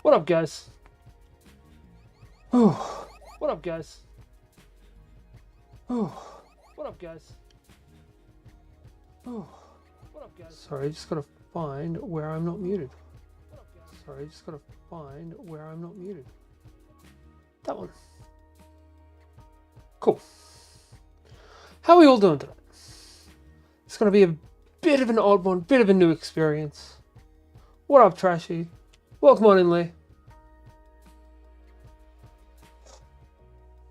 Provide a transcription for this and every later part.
What up, guys? Oh, what up, guys? Oh, what up, guys? Oh, what up, guys? Sorry, I just gotta find where I'm not muted. Sorry, I just gotta find where I'm not muted. That one. Cool. How are we all doing today? It's gonna be a bit of an odd one, bit of a new experience. What up, Trashy? Welcome on in, Lee.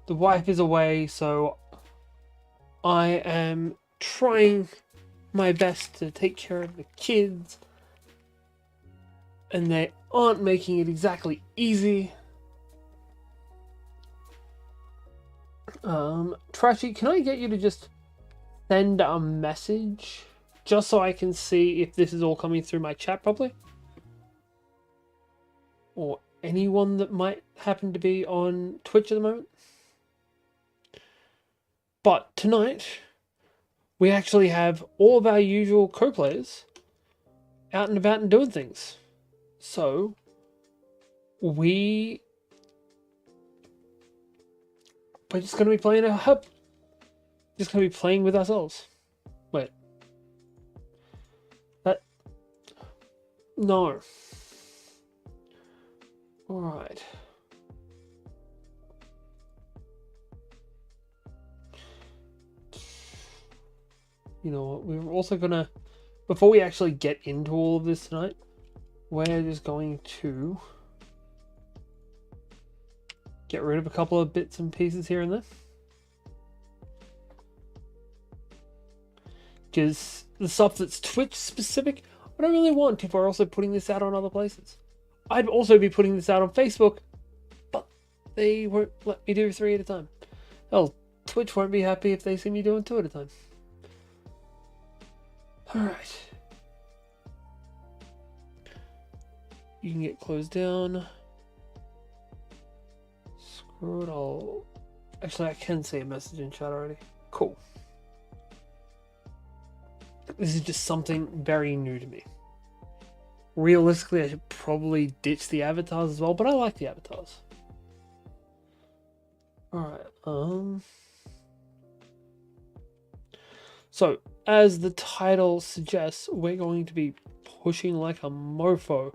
The wife is away, so I am trying my best to take care of the kids, and they aren't making it exactly easy. Trashy, can I get you to just send a message just so I can see if this is all coming through my chat properly? Or anyone that might happen to be on Twitch at the moment? But tonight, we actually have all of our usual co-players out and about and doing things. So, we're just going to be playing a hub. Just going to be playing with ourselves. Wait. No. Alright. You know what, we're also gonna, before we actually get into all of this tonight, we're just going to get rid of a couple of bits and pieces here and there. Because the stuff that's Twitch specific, I don't really want if we're also putting this out on other places. I'd also be putting this out on Facebook, but they won't let me do 3 at a time. Hell, Twitch won't be happy if they see me doing 2 at a time. Alright. You can get closed down. Screw it all. Actually, I can see a message in chat already. Cool. This is just something very new to me. Realistically, I should probably ditch the avatars as well, but I like the avatars. Alright, So, as the title suggests, we're going to be pushing like a mofo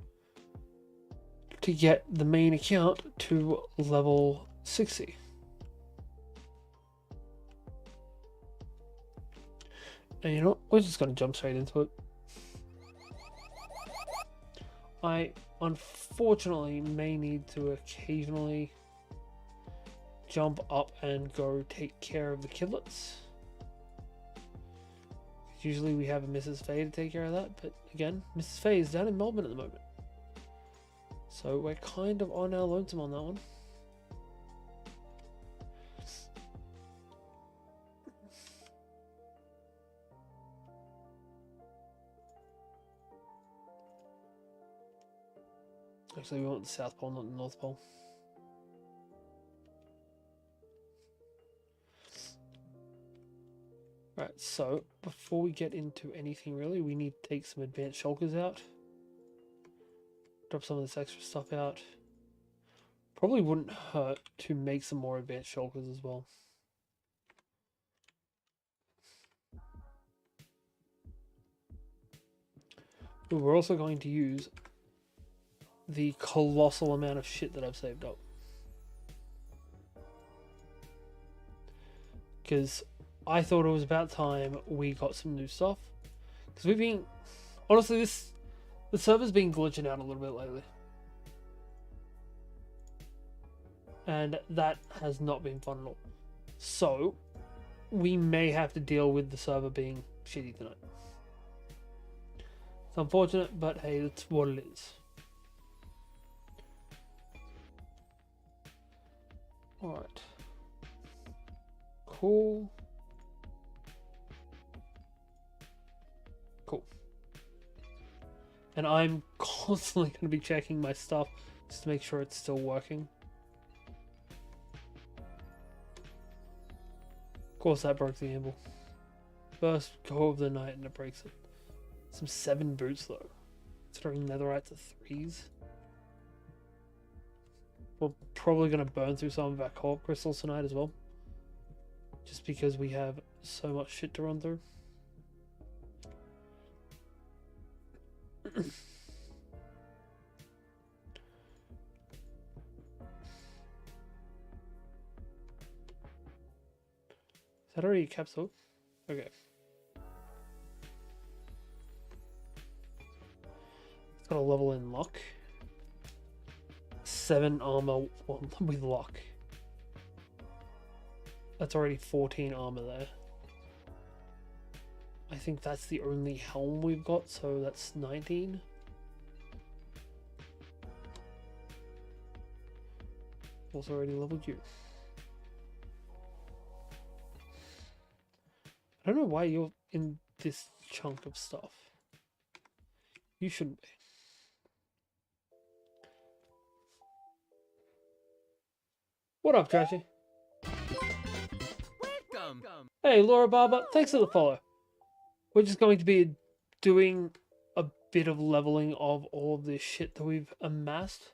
to get the main account to level 60. And you know what? We're just going to jump straight into it. I unfortunately may need to occasionally jump up and go take care of the kidlets. Usually we have a Mrs. Faye to take care of that, but again, Mrs. Faye is down in Melbourne at the moment. So we're kind of on our lonesome on that one. Actually, we want the South Pole, not the North Pole. Right, so before we get into anything really, we need to take some advanced shulkers out. Drop some of this extra stuff out. Probably wouldn't hurt to make some more advanced shulkers as well. But we're also going to use the colossal amount of shit that I've saved up. Because I thought it was about time we got some new stuff. Because we've been... Honestly, the server's been glitching out a little bit lately. And that has not been fun at all. So, we may have to deal with the server being shitty tonight. It's unfortunate, but hey, that's what it is. Alright. Cool. Cool. And I'm constantly going to be checking my stuff just to make sure it's still working. Of course that broke the anvil. First go of the night and it breaks it. Some 7 boots though. Considering netherite's are 3s. we're probably going to burn through some of our co-op crystals tonight as well. Just because we have so much shit to run through. Is that already a capsule? Okay. It's got a level in luck. 7 armor with luck. That's already 14 armor there. I think that's the only helm we've got, so that's 19. Also already leveled you. I don't know why you're in this chunk of stuff. You shouldn't be. What up, Trashy? Welcome. Hey, Laura Barber, thanks for the follow. We're just going to be doing a bit of leveling of all of this shit that we've amassed.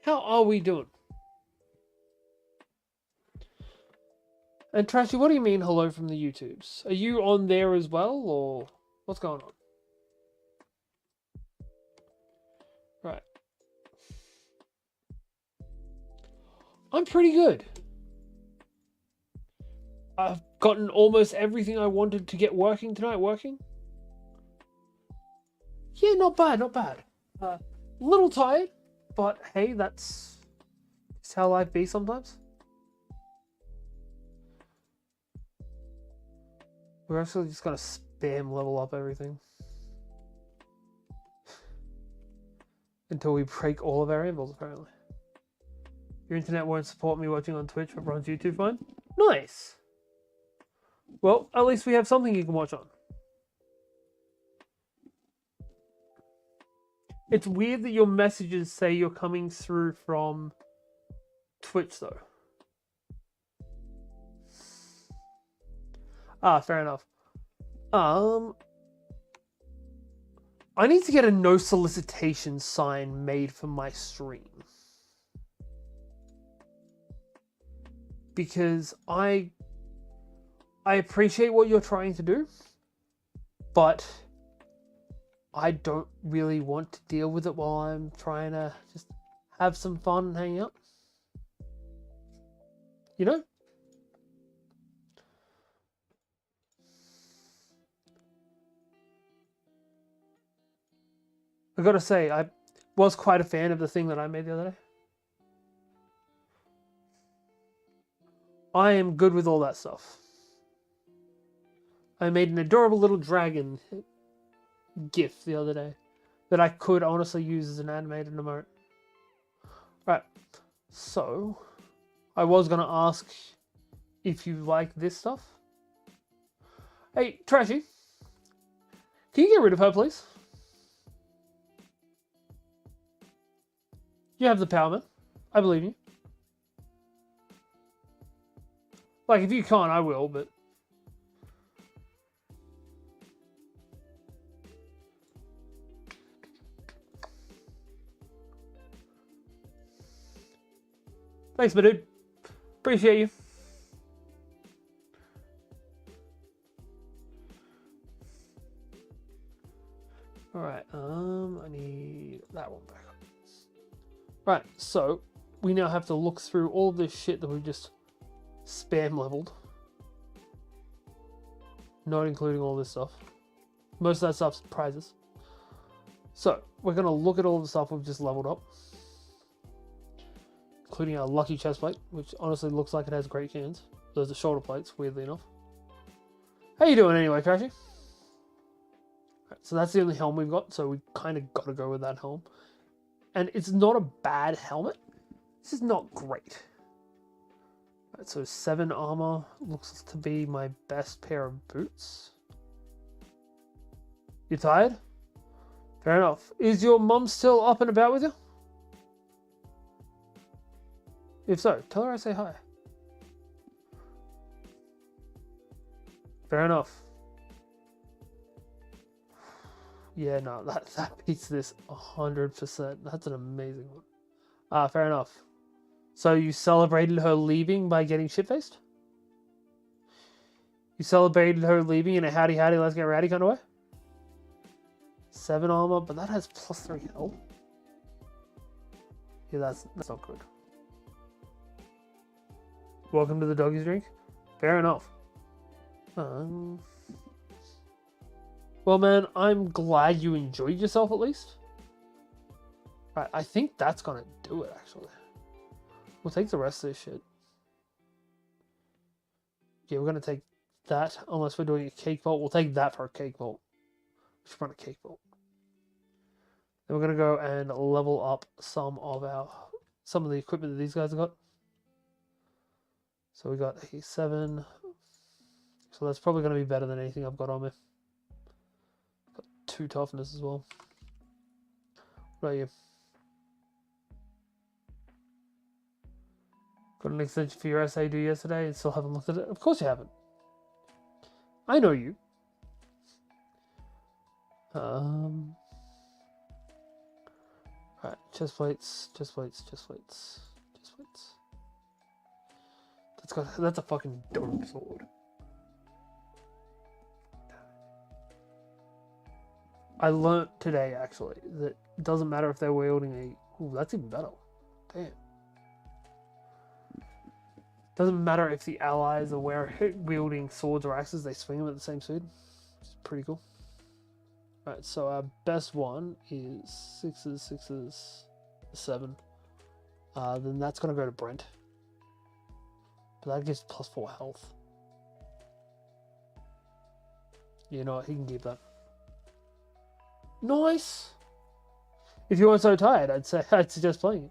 How are we doing? And Trashy, what do you mean hello from the YouTubes? Are you on there as well, or what's going on? Right. I'm pretty good. I've gotten almost everything I wanted to get working tonight working. Yeah, not bad, not bad. A little tired, but hey, that's how life be sometimes. We're actually just gonna spam level up everything until we break all of our anvils, apparently. Your internet won't support me watching on Twitch, but runs YouTube fine. Nice. Well, at least we have something you can watch on. It's weird that your messages say you're coming through from Twitch, though. Ah, fair enough. I need to get a no solicitation sign made for my stream. Because I appreciate what you're trying to do, but I don't really want to deal with it while I'm trying to just have some fun and hang out. You know? I gotta say, I was quite a fan of the thing that I made the other day. I am good with all that stuff. I made an adorable little dragon GIF the other day that I could honestly use as an animated emote. Right, so I was gonna ask if you like this stuff. Hey, Trashy, can you get rid of her, please? You have the power, man. I believe you. Like, if you can't, I will, but... Thanks, my dude. Appreciate you. Alright, I need that one back up. Right, so we now have to look through all this shit that we've just spam leveled. Not including all this stuff. Most of that stuff's prizes. So, we're going to look at all the stuff we've just leveled up. Including our lucky chest plate, which honestly looks like it has great cans. Those are shoulder plates, weirdly enough. How you doing anyway, Trashy? Right, so that's the only helm we've got, so we kind of got to go with that helm. And it's not a bad helmet. It's just not great. Right, so 7 armor looks to be my best pair of boots. You tired? Fair enough. Is your mum still up and about with you? If so, tell her I say hi. Fair enough. Yeah, no, that beats this 100%. That's an amazing one. Fair enough. So you celebrated her leaving by getting shit-faced? You celebrated her leaving in a howdy howdy, let's get rowdy kind of way? 7 armor, but that has +3 health. Yeah, that's not good. Welcome to the doggy's drink. Fair enough. Well, man, I'm glad you enjoyed yourself at least. Right, I think that's gonna do it, actually. We'll take the rest of this shit. Yeah, we're gonna take that, unless we're doing a cake vault. We'll take that for a cake vault. We should run a cake vault. Then we're gonna go and level up some of the equipment that these guys have got. So we got a 7. So that's probably gonna be better than anything I've got on me. Got 2 toughness as well. What about you? Got an extension for your essay due yesterday and still haven't looked at it? Of course you haven't. I know you. Right, chest plates. That's a fucking dope sword. I learnt today, actually, that it doesn't matter if they're wielding a... Ooh, that's even better. Damn. Doesn't matter if the allies are wielding swords or axes, they swing them at the same speed. It's pretty cool. Right, so our best one is 6s, 7. Then that's going to go to Brent. But that gives +4 health. You know what, he can keep that. Nice! If you weren't so tired, I'd suggest playing it.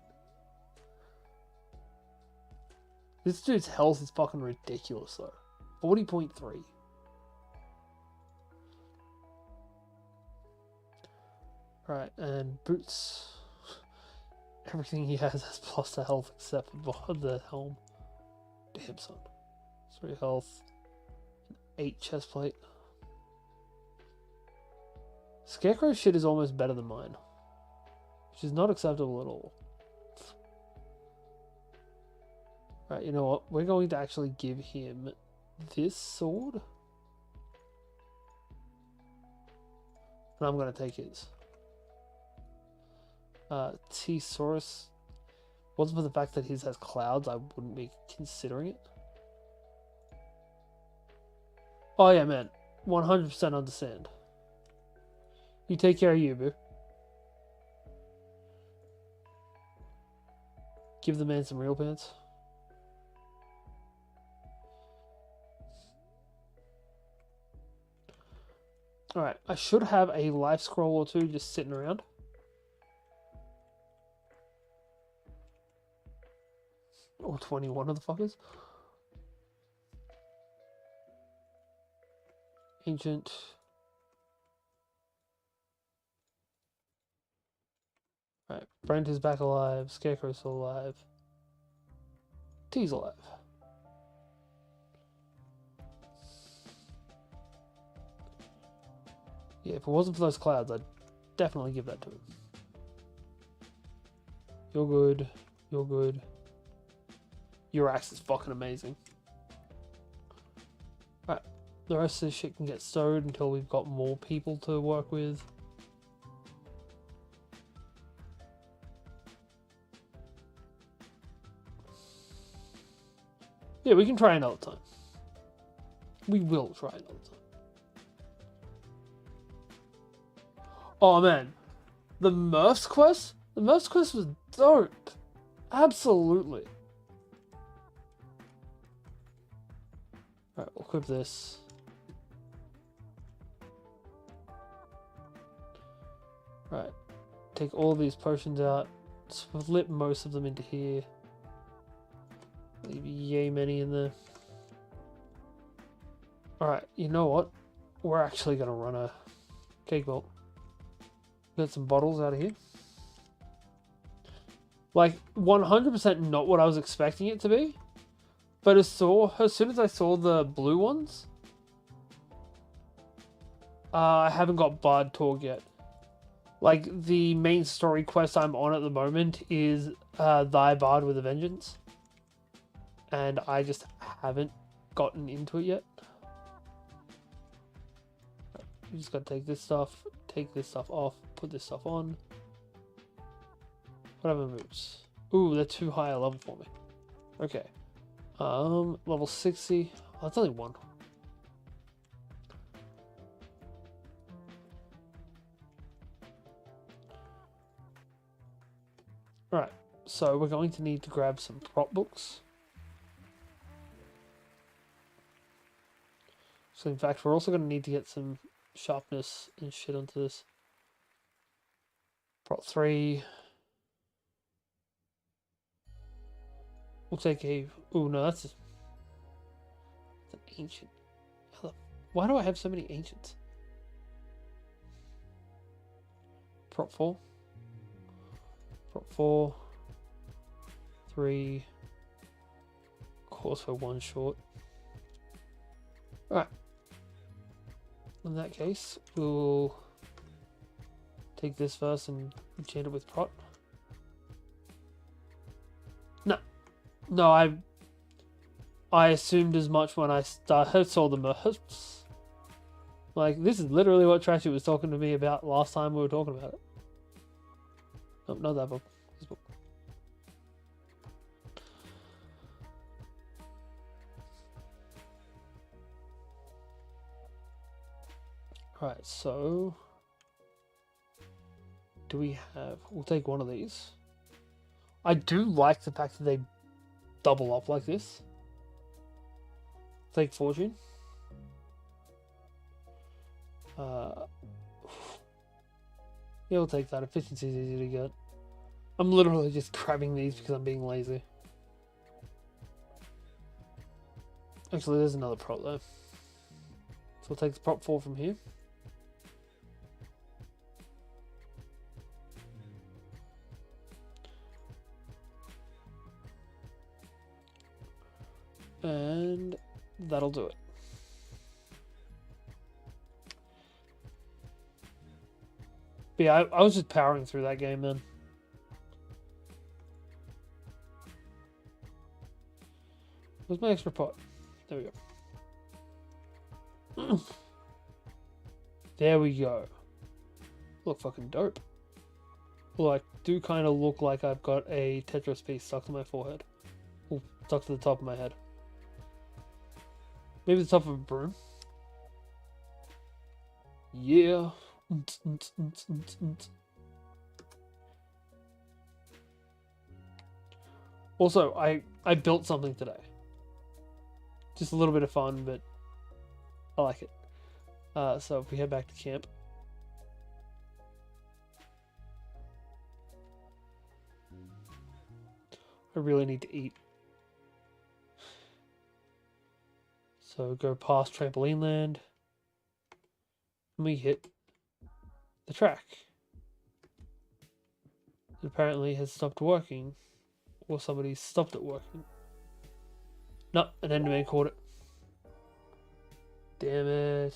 This dude's health is fucking ridiculous, though. 40.3. Right, and boots. Everything he has plus the health except for the helm. Damn, son. 3 health. 8 chest plate. Scarecrow shit is almost better than mine. Which is not acceptable at all. Right, you know what? We're going to actually give him this sword. And I'm going to take his. T-Saurus. Wasn't for the fact that his has clouds, I wouldn't be considering it. Oh yeah, man. 100% understand. You take care of you, boo. Give the man some real pants. Alright, I should have a life scroll or 2 just sitting around. Or 21 of the fuckers. Ancient. Right, Brent is back alive. Scarecrow's still alive. T's alive. Yeah, if it wasn't for those clouds, I'd definitely give that to him. You're good. You're good. Your axe is fucking amazing. Alright, the rest of this shit can get stowed until we've got more people to work with. Yeah, we can try another time. We will try another time. Oh man, the Murph's quest? The Murph's quest was dope. Absolutely. Alright, we'll equip this. Right, take all these potions out. Split most of them into here. Leave yay many in there. Alright, you know what? We're actually gonna run a cake vault. Get some bottles out of here. Like, 100% not what I was expecting it to be. But as soon as I saw the blue ones, I haven't got Bard Torg yet. Like, the main story quest I'm on at the moment is Thy Bard with a Vengeance. And I just haven't gotten into it yet. You just gotta take this stuff off, put this stuff on. Whatever moves. Ooh, they're too high a level for me. Okay. Level 60. Oh, that's only one. Alright, so we're going to need to grab some prop books. So in fact, we're also going to need to get some sharpness and shit onto this. Prop 3. We'll take a... Ooh, no, that's an ancient. Why do I have so many ancients? Prop 4. Prop 4. 3. Of course, we're one short. Alright. In that case, we'll take this first and enchant it with prot. No, I assumed as much when I saw the mercs. Like, this is literally what Trashy was talking to me about last time we were talking about it. Nope, not that book. This book. Alright, so... do we have... we'll take one of these. I do like the fact that they double up like this. Take Fortune. Yeah, we'll take that. Efficiency is easy to get. I'm literally just grabbing these because I'm being lazy. Actually, there's another prop though. So we'll take the prop 4 from here. And that'll do it. But yeah, I was just powering through that game then. Where's my extra pot? There we go. There we go. Look fucking dope. Well, I do kind of look like I've got a Tetris piece stuck to my forehead. Or stuck to the top of my head. Maybe the top of a broom. Yeah. Also, I built something today. Just a little bit of fun, but I like it. So if we head back to camp. I really need to eat. So go past Trampoline Land. And we hit the track. It apparently has stopped working. Or somebody stopped it working. No, an Enderman caught it. Damn it.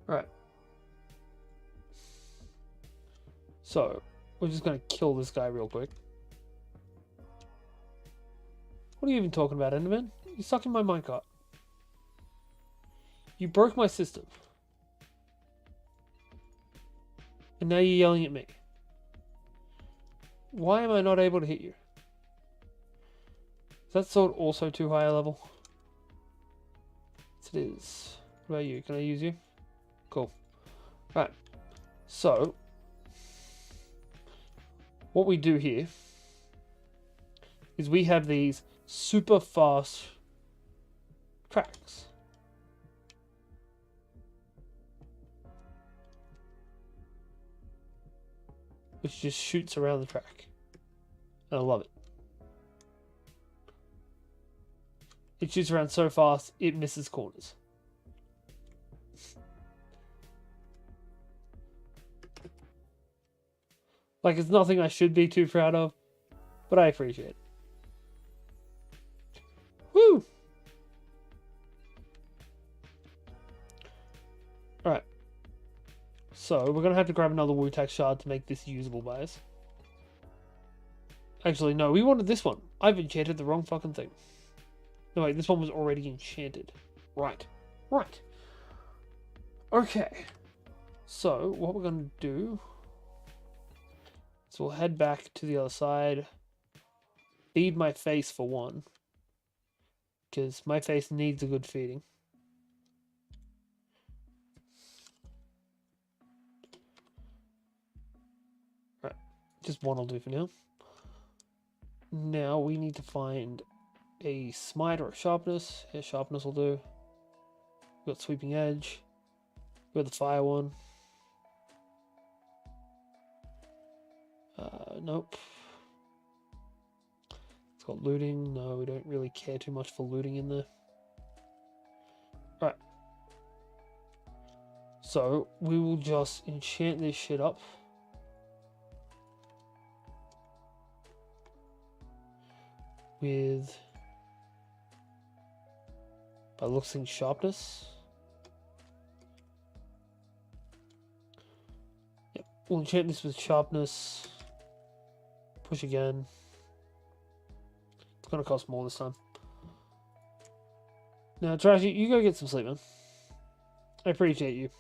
Right. So, we're just gonna kill this guy real quick. What are you even talking about, Enderman? You're stuck in my minecart. You broke my system. And now you're yelling at me. Why am I not able to hit you? Is that sword also too high a level? Yes, it is. What about you? Can I use you? Cool. Right. So, what we do here is we have these super fast tracks. Which just shoots around the track. And I love it. It shoots around so fast, it misses corners. Like, it's nothing I should be too proud of, but I appreciate it. So we're going to have to grab another Wu-Tak shard to make this usable, guys. Actually, no, we wanted this one. I've enchanted the wrong fucking thing. No, wait, this one was already enchanted. Right. Right. Okay. So, what we're going to do is we'll head back to the other side. Feed my face for one. Because my face needs a good feeding. Right. Just one will do for now. Now we need to find a smite or a sharpness. Yeah, sharpness will do. We've got sweeping edge. We've got the fire one. Nope. It's got looting. No, we don't really care too much for looting in there. Right. So we will just enchant this shit up. With, by looks in sharpness. Yep, we'll enchant this with sharpness. Push again. It's gonna cost more this time. Now, Trashy, you go get some sleep, man. I appreciate you.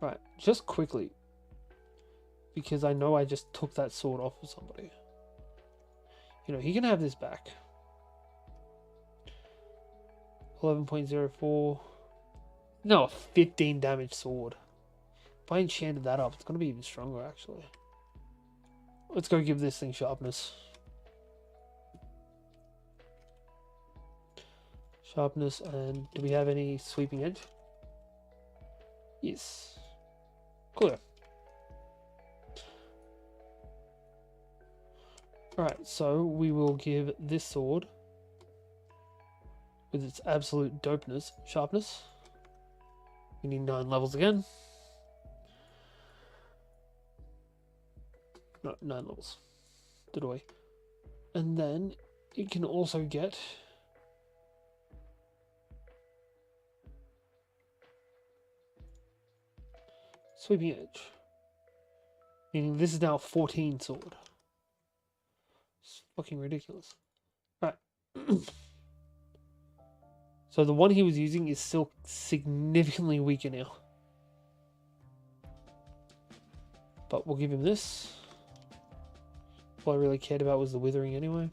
Right, just quickly, because I know I just took that sword off of somebody. You know, he can have this back. 11.04. No, a 15 damage sword. If I enchanted that up, it's going to be even stronger, actually. Let's go give this thing sharpness. Sharpness, and do we have any sweeping edge? Yes. Clear. Alright, so we will give this sword, with its absolute dopeness, sharpness. We need 9 levels again. No, 9 levels. Did we? And then it can also get sweeping edge. Meaning this is now a 14 sword. It's fucking ridiculous. Right. So the one he was using is still significantly weaker now. But we'll give him this. All I really cared about was the withering anyway.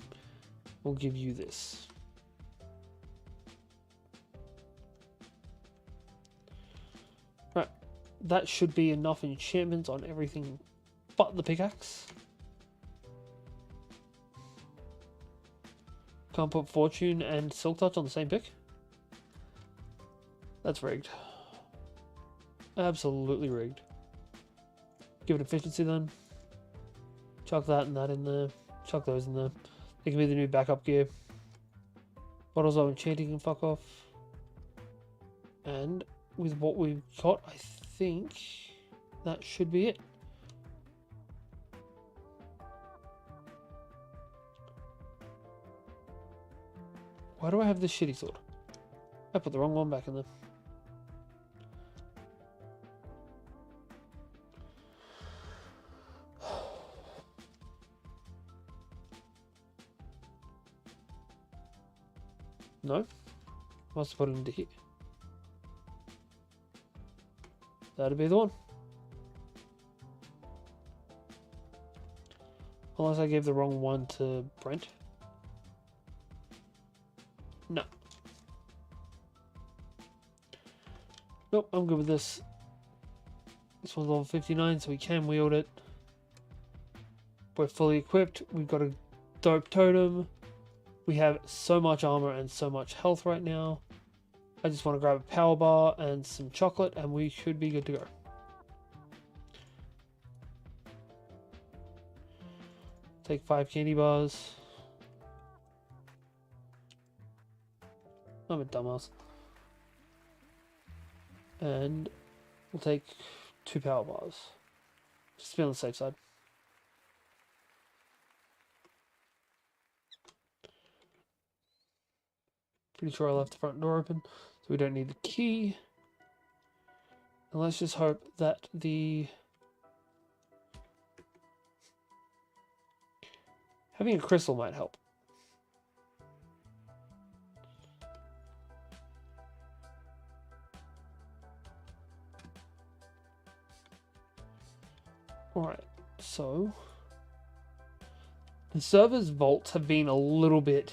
We'll give you this. Right. That should be enough enchantments on everything but the pickaxe. Can't put Fortune and Silk Touch on the same pick. That's rigged. Absolutely rigged. Give it efficiency then. Chuck that and that in there. Chuck those in there. They can be the new backup gear. Bottles of enchanting can fuck off. And with what we've got, I think that should be it. Why do I have this shitty sword? I put the wrong one back in there. No? Must have put it into here. That'd be the one. Unless I gave the wrong one to Brent. No. Nope, I'm good with this. This one's level 59, so we can wield it. We're fully equipped. We've got a dope totem. We have so much armor and so much health right now. I just want to grab a power bar and some chocolate and we should be good to go. Take 5 candy bars. I'm a dumbass. And we'll take 2 power bars. Just to be on the safe side. Pretty sure I left the front door open, so we don't need the key. And let's just hope that having a crystal might help. Alright, so the server's vaults have been a little bit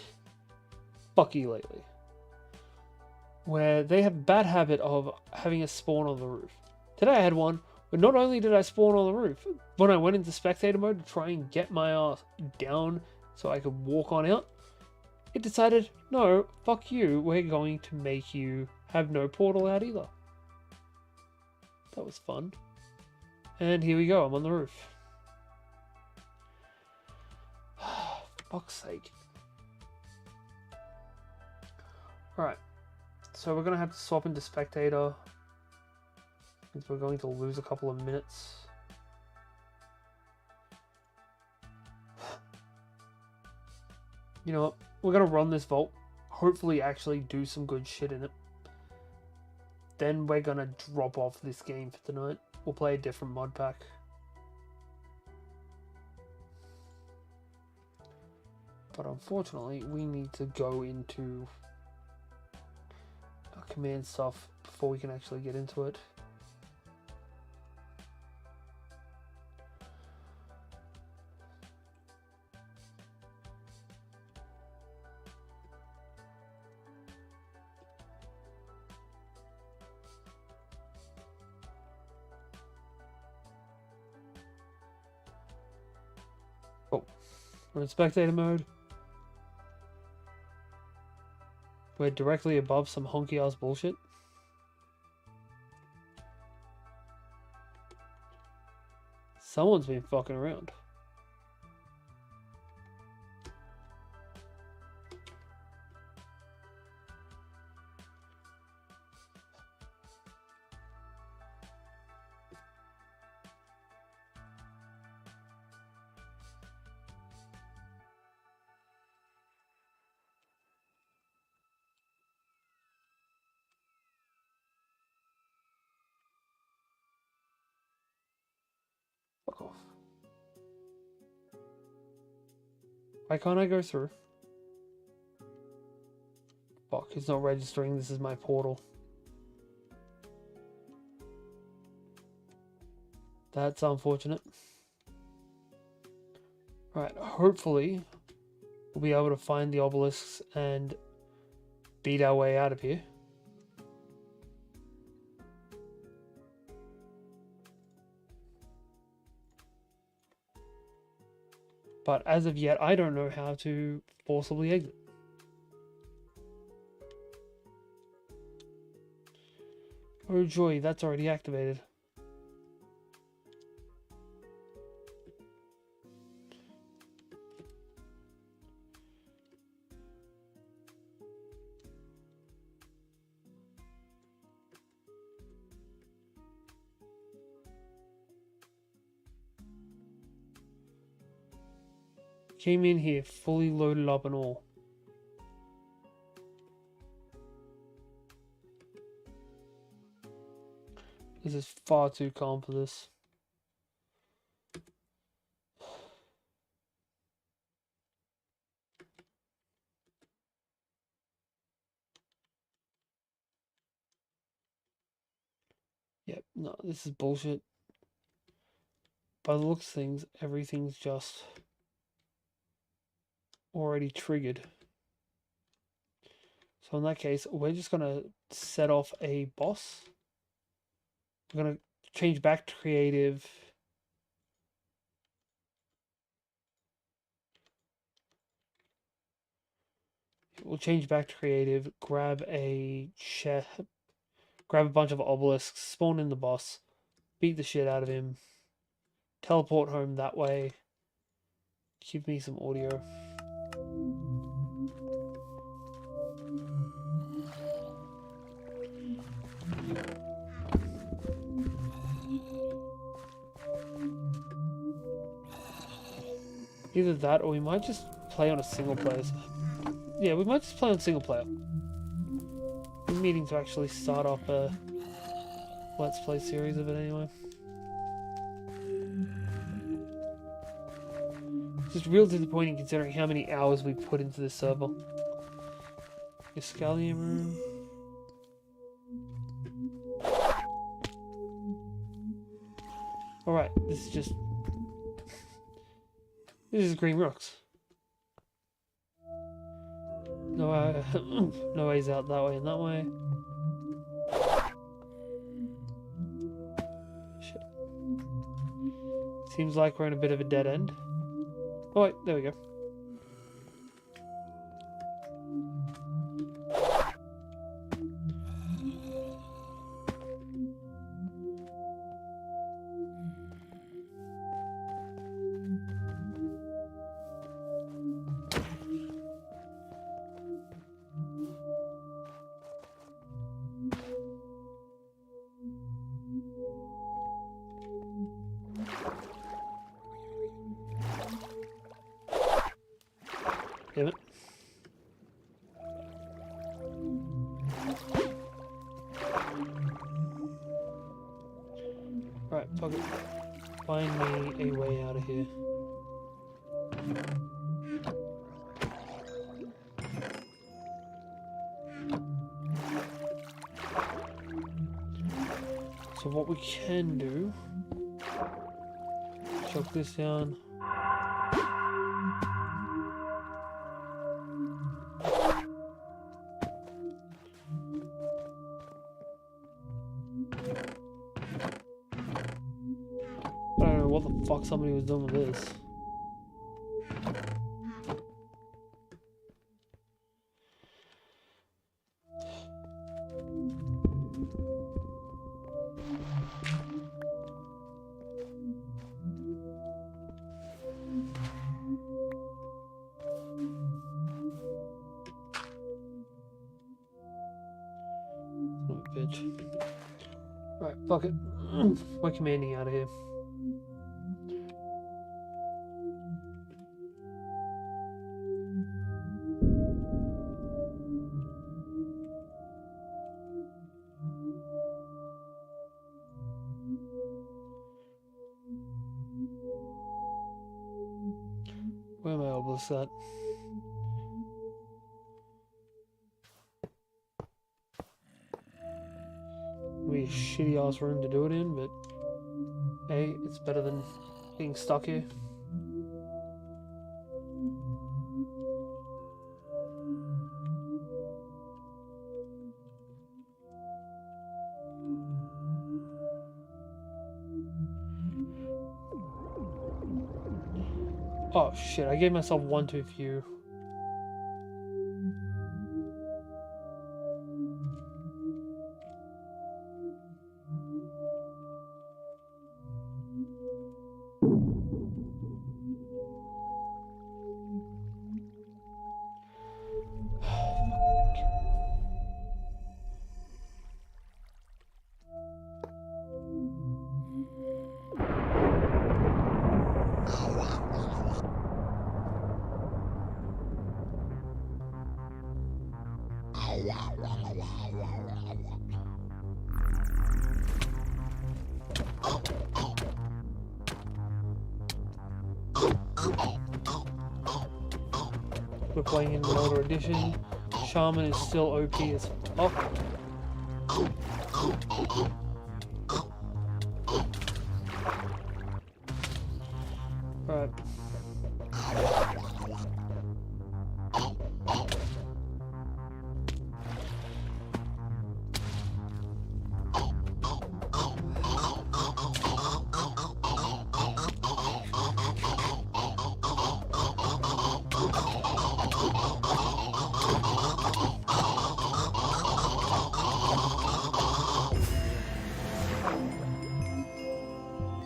fucky lately, where they have a bad habit of having a spawn on the roof. Today I had one, but not only did I spawn on the roof, when I went into spectator mode to try and get my ass down so I could walk on out, it decided, no, fuck you, we're going to make you have no portal out either. That was fun. And here we go, I'm on the roof. Fuck's sake. Alright, so we're going to have to swap into spectator, because we're going to lose a couple of minutes. You know what, we're going to run this vault, hopefully actually do some good shit in it. Then we're going to drop off this game for tonight. We'll play a different mod pack. But unfortunately, we need to go into our command stuff before we can actually get into it. Oh, we're in spectator mode. We're directly above some honky ass bullshit. Someone's been fucking around. Fuck off. Why can't I go through? Fuck, it's not registering this is my portal. That's unfortunate. Right, hopefully we'll be able to find the obelisks and beat our way out of here. But as of yet, I don't know how to forcibly exit. Oh joy, that's already activated. Came in here fully loaded up and all. This is far too calm for this. Yep, no, this is bullshit. By the looks of things, everything's just already triggered. So in that case, we're just going to set off a boss. We're going to change back to creative. We'll change back to creative, grab a bunch of obelisks, spawn in the boss, beat the shit out of him, teleport home that way, give me some audio. Either that, or we might just play on a single player. Yeah, we might just play on single player. We're meeting to actually start off a Let's Play series of it anyway. It's just real disappointing considering how many hours we put into this server. Escalier room. Alright, this is just... This is Green Rocks. No, no ways out that way and that way. Shit. Seems like we're in a bit of a dead end. Oh wait, there we go. Damn it. Right, fuck it. Find me a way out of here. So what we can do... Chuck this down. I don't know what the fuck somebody was doing with this. Oh, bitch. Right, fuck it. We're commanding out of here. Where am I obelisk at? Be a shitty ass room to do it in, but hey, it's better than being stuck here. Oh shit, I gave myself one too few. We're playing in the older edition. Shaman is still OP as fuck. Right.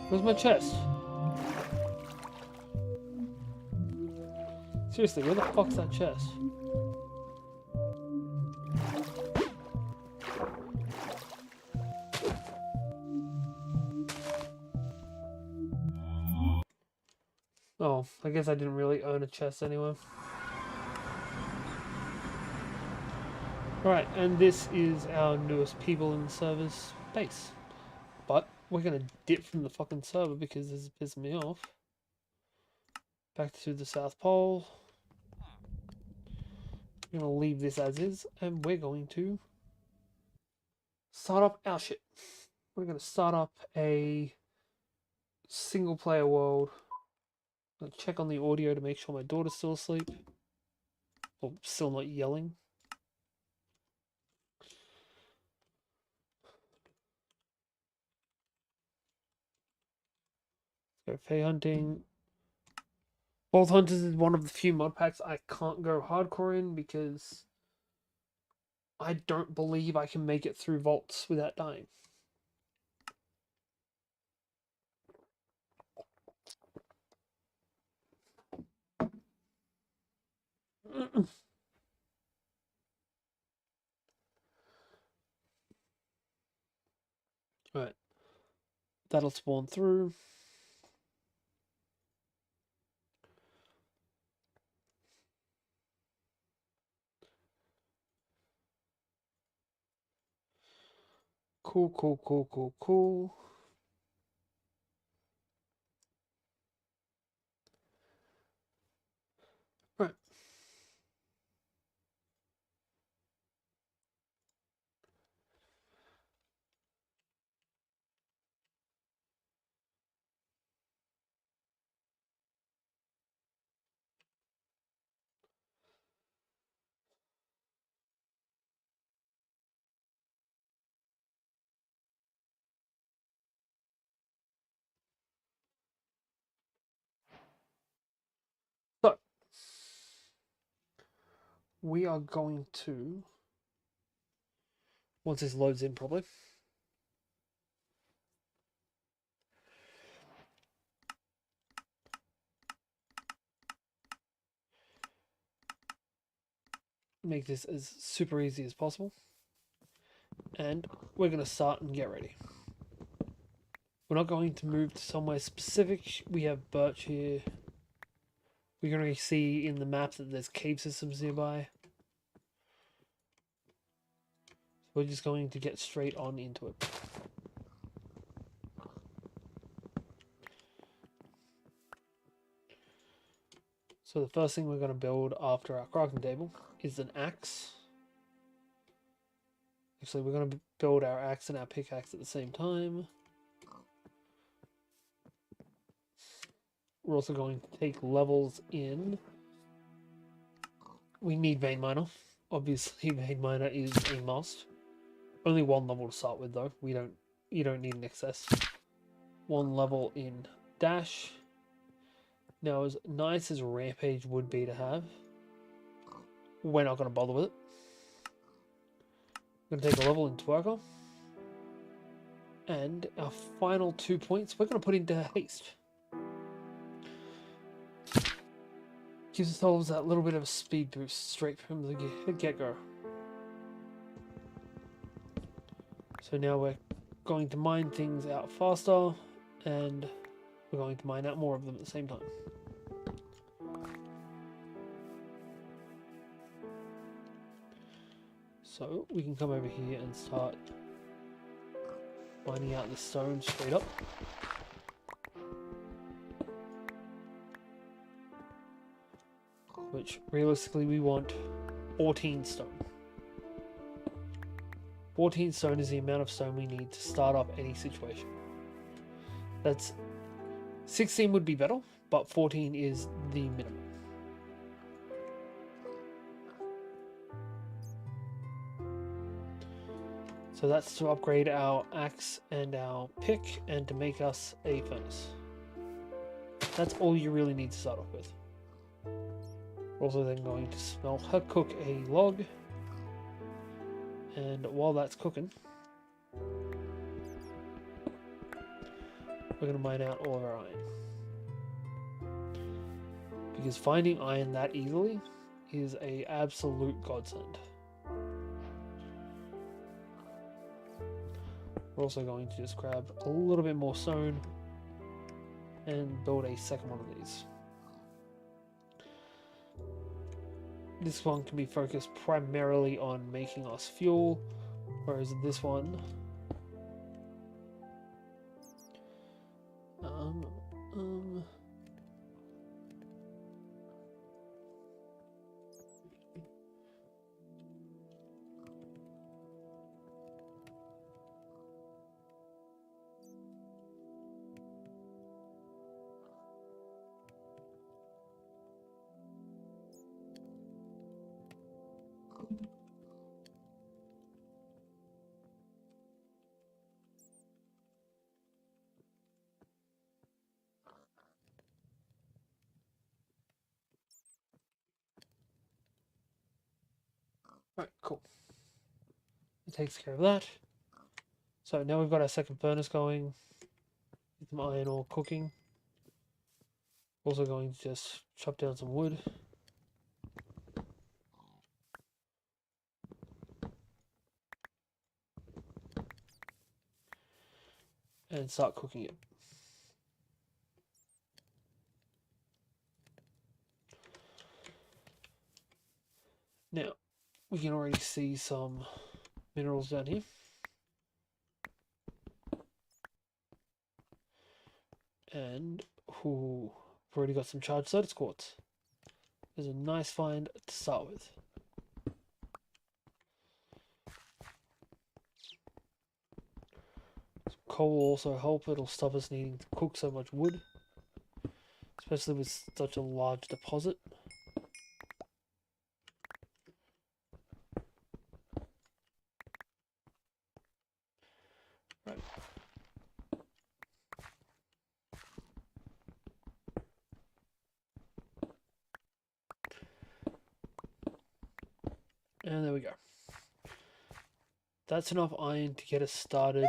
Where's my chest? Seriously, where the fuck's that chest? Oh, I guess I didn't really own a chest anyway. Alright, and this is our newest people in the server's base. But we're gonna dip from the fucking server because this is pissing me off. Back to the South Pole. We're gonna leave this as is, and we're going to start up our shit. We're gonna start up a single player world. I'm gonna check on the audio to make sure my daughter's still asleep. Or still not yelling. Go Fey hunting. Vault Hunters is one of the few mod packs I can't go hardcore in because I don't believe I can make it through vaults without dying. Alright. That'll spawn through. Cool, cool, cool, cool, cool. Right. So, we are going to, once this loads in properly, make this as super easy as possible. And we're going to start and get ready. We're not going to move to somewhere specific. We have birch here. We're going to see in the map that there's cave systems nearby. We're just going to get straight on into it. So the first thing we're going to build after our crafting table is an axe. Actually, we're going to build our axe and our pickaxe at the same time. We're also going to take levels in. We need vein miner. Obviously, vein miner is a must. Only one level to start with, though. You don't need an excess. One level in dash. Now, as nice as rampage would be to have, we're not going to bother with it. We're going to take a level in twerker. And our final 2 points, we're going to put into haste. Gives ourselves that little bit of a speed boost straight from the get-go. So now we're going to mine things out faster, and we're going to mine out more of them at the same time. So we can come over here and start mining out the stone straight up. Which realistically we want 14 stone. 14 stone is the amount of stone we need to start up any situation. That's 16 would be better, but 14 is the minimum. So that's to upgrade our axe and our pick and to make us a furnace. That's all you really need to start off with. We're also then going to cook a log, and while that's cooking, we're going to mine out all of our iron. because finding iron that easily is a absolute godsend. We're also going to just grab a little bit more stone and build a second one of these. This one can be focused primarily on making us fuel, whereas this one right, cool. It takes care of that. So now we've got our second furnace going. Get some iron ore cooking. Also going to just chop down some wood. And start cooking it. Now, we can already see some minerals down here. And we've already got some charged Lotus quartz. There's a nice find to start with. Some coal will also help. It'll stop us needing to cook so much wood, especially with such a large deposit. Right. And there we go. That's enough iron to get us started.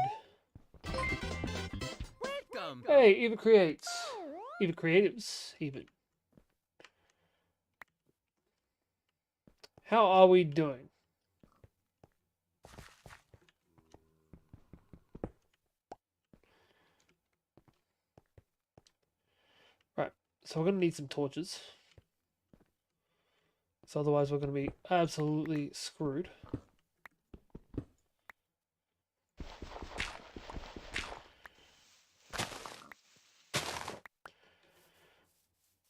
Welcome. Hey, Eva Creates. Eva Creatives, even. How are we doing? Right, so we're going to need some torches. So otherwise we're going to be absolutely screwed.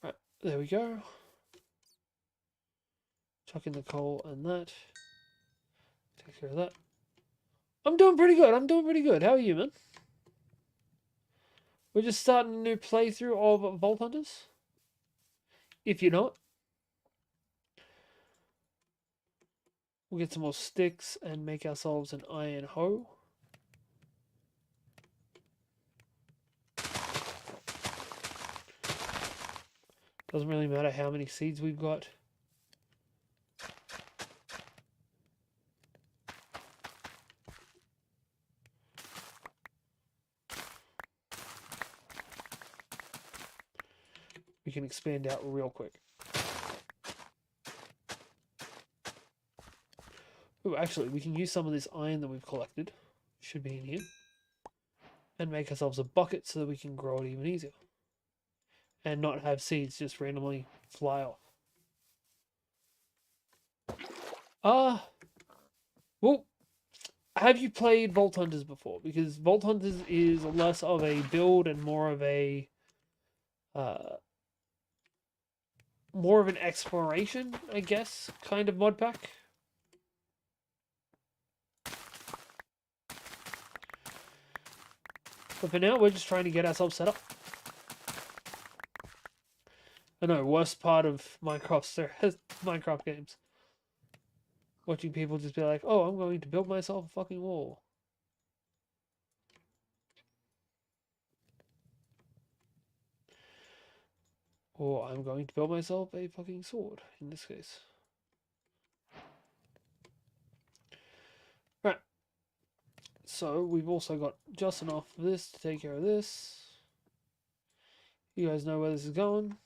Right, there we go. Chuck in the coal and that. Take care of that. I'm doing pretty good. I'm doing pretty good. How are you, man? We're just starting a new playthrough of Vault Hunters. If you're not. We'll get some more sticks and make ourselves an iron hoe. Doesn't really matter how many seeds we've got. We can expand out real quick. Ooh, actually, we can use some of this iron that we've collected. Should be in here. And make ourselves a bucket so that we can grow it even easier. And not have seeds just randomly fly off. Well, have you played Vault Hunters before? Because Vault Hunters is less of a build and more of a more of an exploration, I guess, kind of mod pack. But for now, we're just trying to get ourselves set up. I know, worst part of Minecraft games. Watching people just be like, oh, I'm going to build myself a fucking wall. Or I'm going to build myself a fucking sword, in this case. Right. So, we've also got just enough of this to take care of this. You guys know where this is going.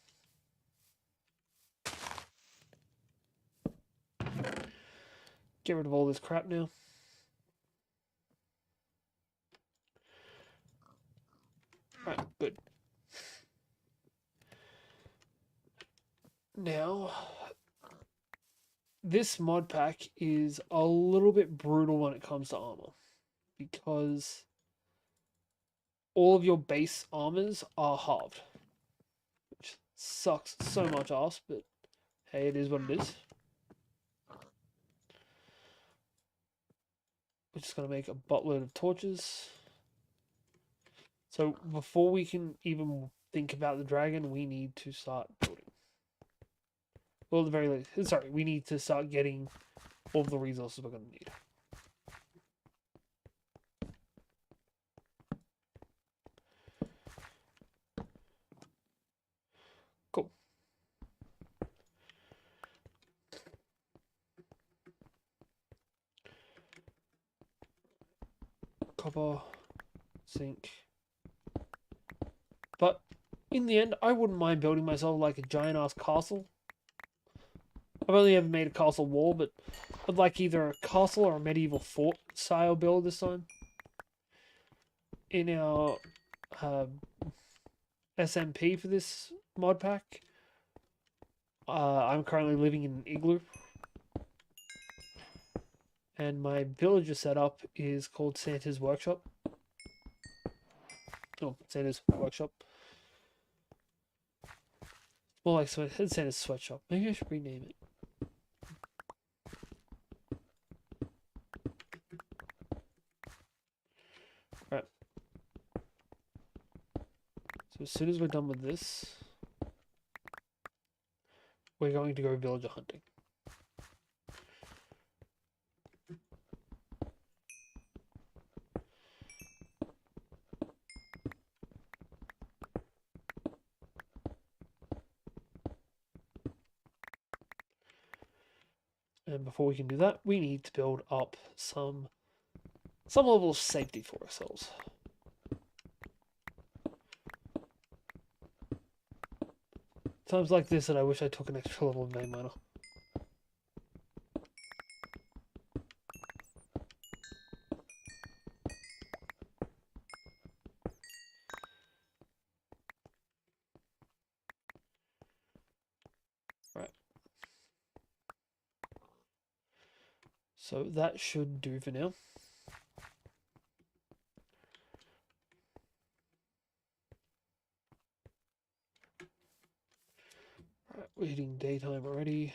get rid of all this crap now. Right, good. Now, this mod pack is a little bit brutal when it comes to armor, because all of your base armors are halved, which sucks so much ass, but hey, it is what it is. We're just going to make a buttload of torches. So before we can even think about the dragon, we need to start building. Well, at the very least, sorry, we need to start getting all the resources we're going to need. Cool. Copper, zinc. But in the end, I wouldn't mind building myself like a giant ass castle. I've only ever made a castle wall, but I'd like either a castle or a medieval fort style build this time. In our SMP for this mod pack, I'm currently living in an igloo. And my villager setup is called Santa's Workshop. Oh, Santa's Workshop. More like Santa's Sweatshop. Maybe I should rename it. Right. So as soon as we're done with this, we're going to go villager hunting. And before we can do that, we need to build up some level of safety for ourselves. Times like this that I wish I took an extra level of main miner. Right. So that should do for now. Right, we're hitting daytime already.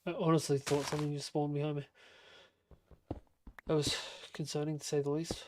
I honestly thought something just spawned behind me. That was concerning to say the least.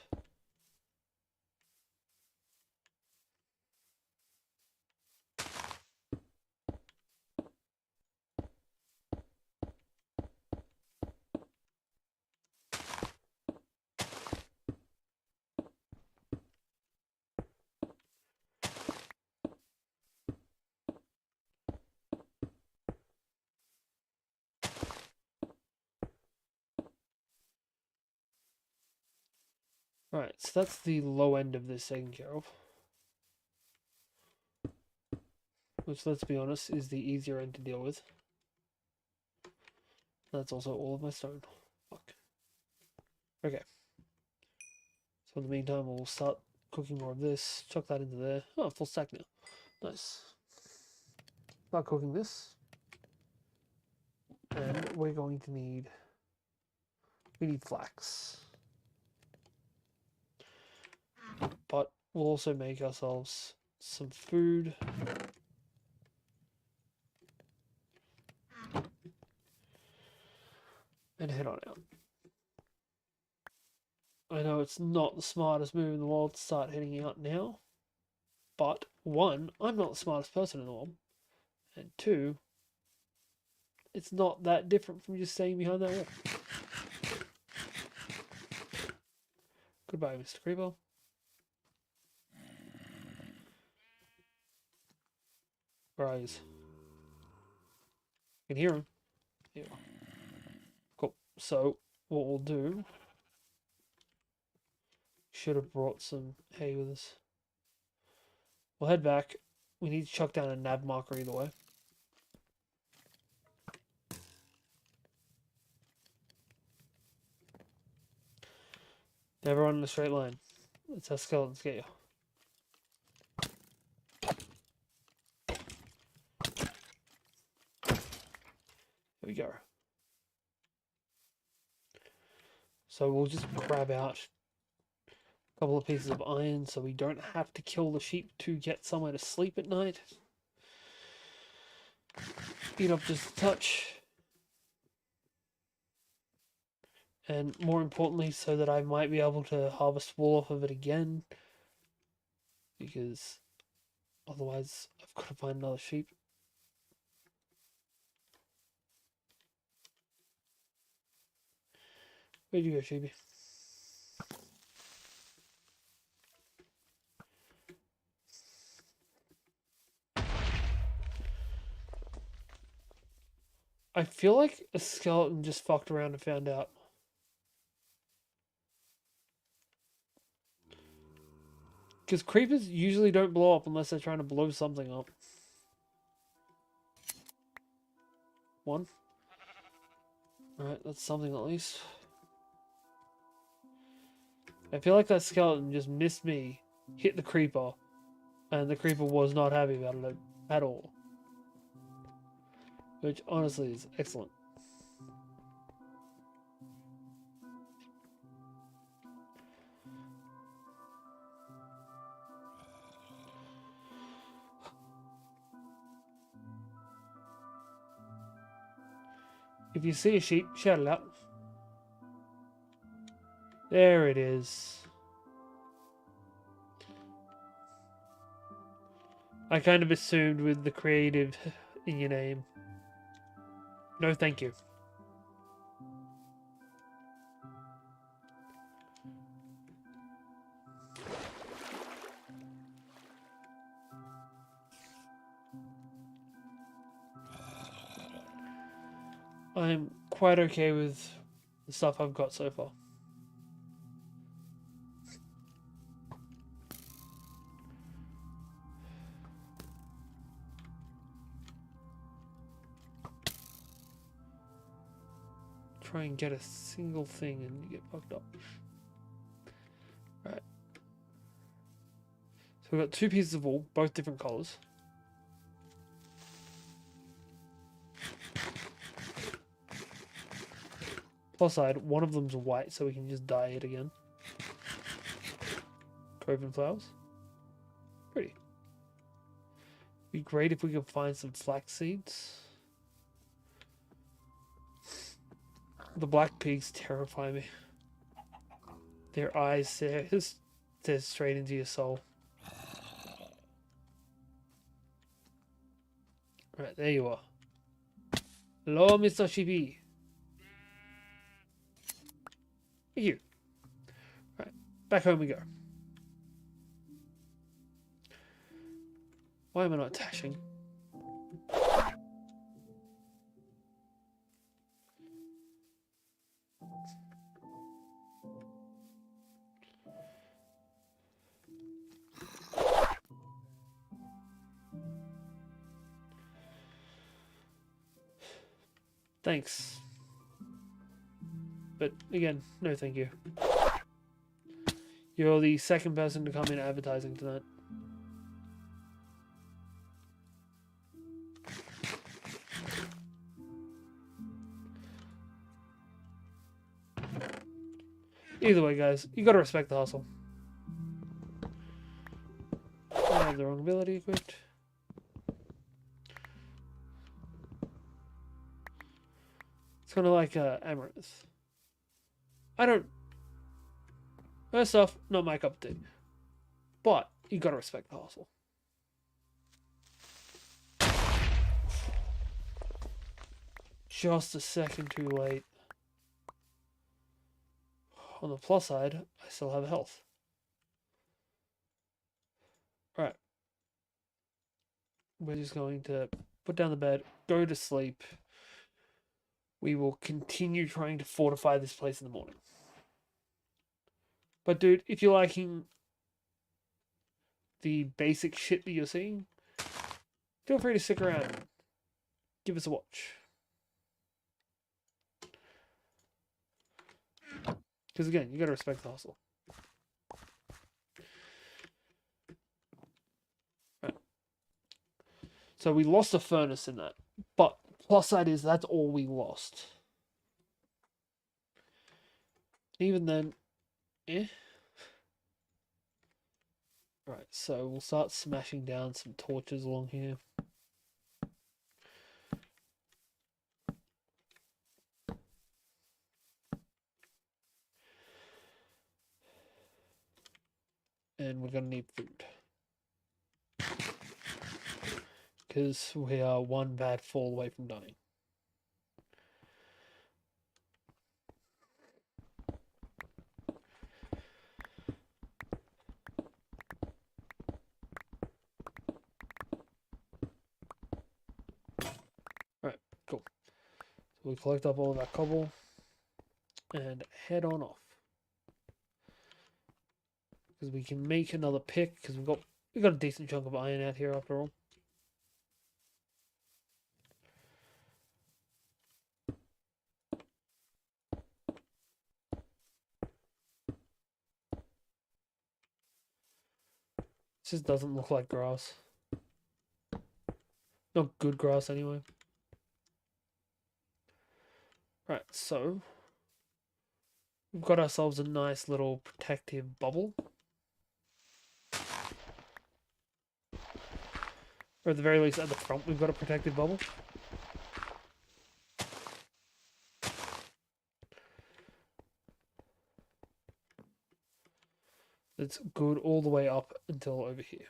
Right, so that's the low end of this taken care of. Which, let's be honest, is the easier end to deal with. That's also all of my stone. Fuck. Okay. So in the meantime, we'll start cooking more of this. Chuck that into there. Oh, full stack now. Nice. Start cooking this. And we're going to need... We need flax. But we'll also make ourselves some food. And head on out. I know it's not the smartest move in the world to start heading out now. But, one, I'm not the smartest person in the world. And two, it's not that different from just staying behind that wall. Goodbye, Mr. Creeper. Where are you? I can hear him. Yeah. Cool. So, what we'll do... Should have brought some hay with us. We'll head back. We need to chuck down a nav marker either way. Never run in a straight line. That's how skeletons get you. There we go. So we'll just grab out a couple of pieces of iron so we don't have to kill the sheep to get somewhere to sleep at night. Eat up just a touch. And more importantly, so that I might be able to harvest wool off of it again. Because otherwise I've got to find another sheep. Where'd you go, sheepy? I feel like a skeleton just fucked around and found out. Because creepers usually don't blow up unless they're trying to blow something up. One. Alright, that's something at least. I feel like that skeleton just missed me, hit the creeper, and the creeper was not happy about it at all. Which honestly is excellent. If you see a sheep, shout it out. There it is. I kind of assumed with the creative in your name. No, thank you. I'm quite okay with the stuff I've got so far. Try and get a single thing and you get fucked up. Right. So we've got two pieces of wool, both different colours. Plus side, one of them's white, so we can just dye it again. Coven flowers. Pretty. Be great if we could find some flax seeds. The black pigs terrify me. Their eyes stare straight into your soul. Right, there you are. Hello, Mr. Sheepy. Thank you. Right, back home we go. Why am I not attaching? Thanks. But again, no thank you. You're the second person to come in advertising tonight. Either way, guys, you gotta respect the hustle. I have the wrong ability equipped. It's kind of like Amaranth. I don't... First off, not my cup of tea. But, you gotta respect the hustle. just a second too late. On the plus side, I still have health. Alright. We're just going to put down the bed, go to sleep. We will continue trying to fortify this place in the morning. But dude, if you're liking the basic shit that you're seeing, feel free to stick around. Give us a watch. Because again, you gotta respect the hustle. Right. So we lost a furnace in that. But plus side is that's all we lost. Even then, eh. Right, so we'll start smashing down some torches along here. And we're gonna need food. Because we are one bad fall away from dying. Alright, cool. So we collect up all of our cobble and head on off. Because we can make another pick, because we got a decent chunk of iron out here after all. This just doesn't look like grass. Not good grass anyway. Right, so we've got ourselves a nice little protective bubble. Or at the very least at the front we've got a protective bubble. It's good all the way up until over here.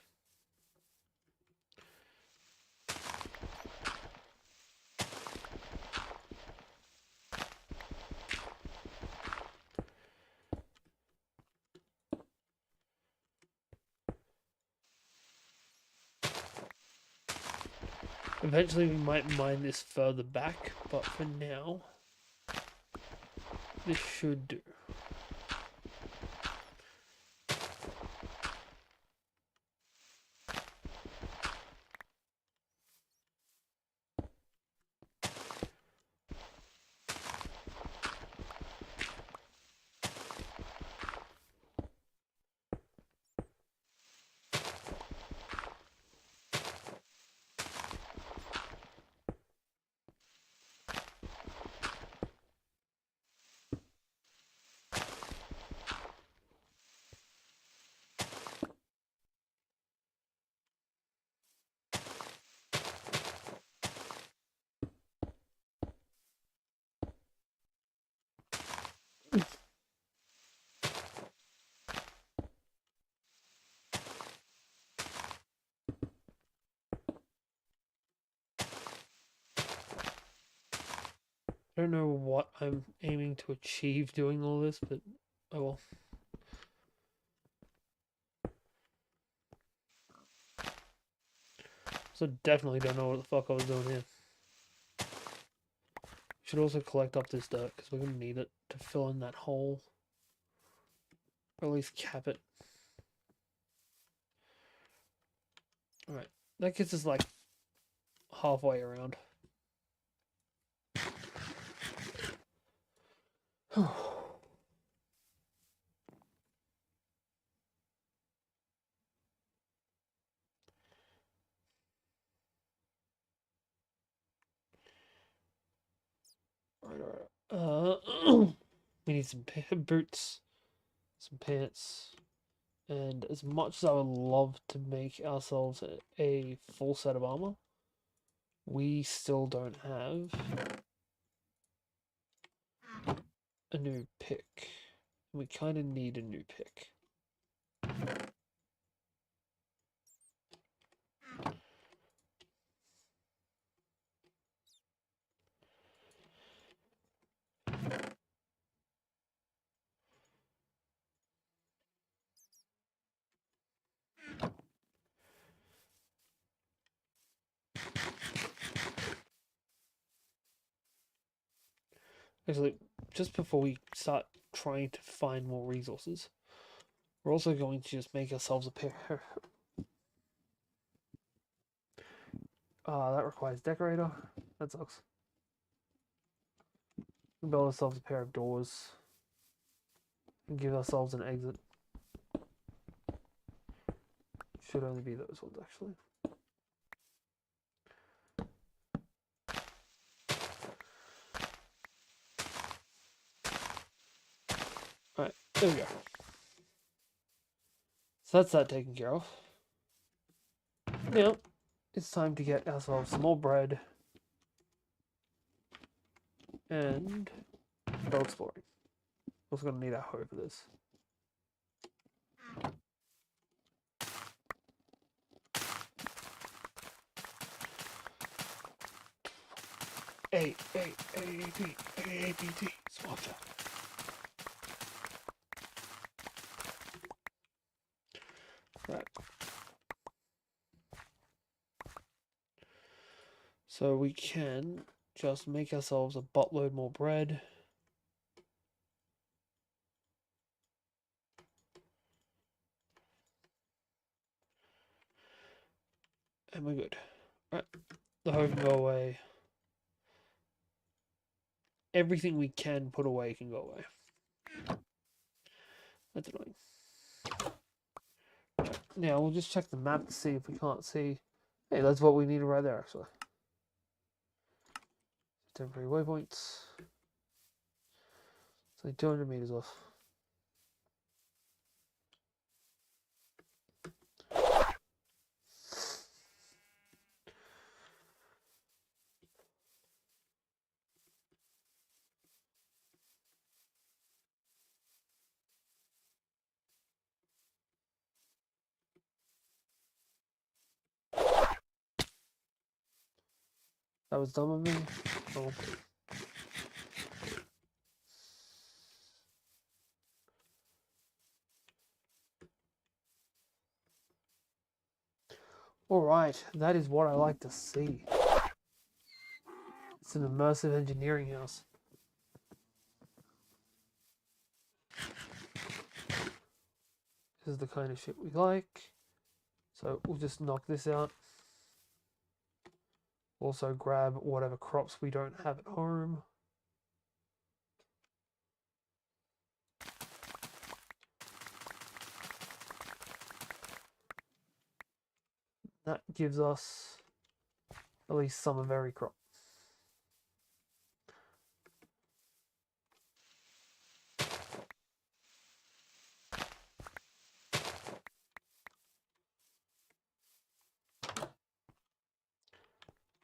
Eventually we might mine this further back, but for now, this should do. I don't know what I'm aiming to achieve doing all this, but oh well. So definitely don't know what the fuck I was doing here. Should also collect up this dirt because we're gonna need it to fill in that hole. Or at least cap it. Alright. That gets us like halfway around. We need some boots, some pants, and as much as I would love to make ourselves a full set of armor, we still don't have a new pick. We kind of need a new pick. Actually, just before we start trying to find more resources, we're also going to just make ourselves a pair. That requires decorator. That sucks. We build ourselves a pair of doors and give ourselves an exit. Should only be those ones, actually. Alright, there we go. So that's that taken care of. Now, it's time to get ourselves some more bread and go exploring. We're also going to need our hoe for this. A-A-A-A-P-A-A-P-T. Swap that. Right. So we can just make ourselves a buttload more bread. And we're good. Right. The hoe can go away. Everything we can put away can go away. That's annoying. Right. Now we'll just check the map to see if we can't see. Hey, that's what we needed right there, actually. Temporary waypoints. It's like 200 meters off. That was dumb of me. Oh. Alright, that is what I like to see. It's an immersive engineering house. This is the kind of shit we like. So we'll just knock this out. Also grab whatever crops we don't have at home. That gives us at least some of every crop.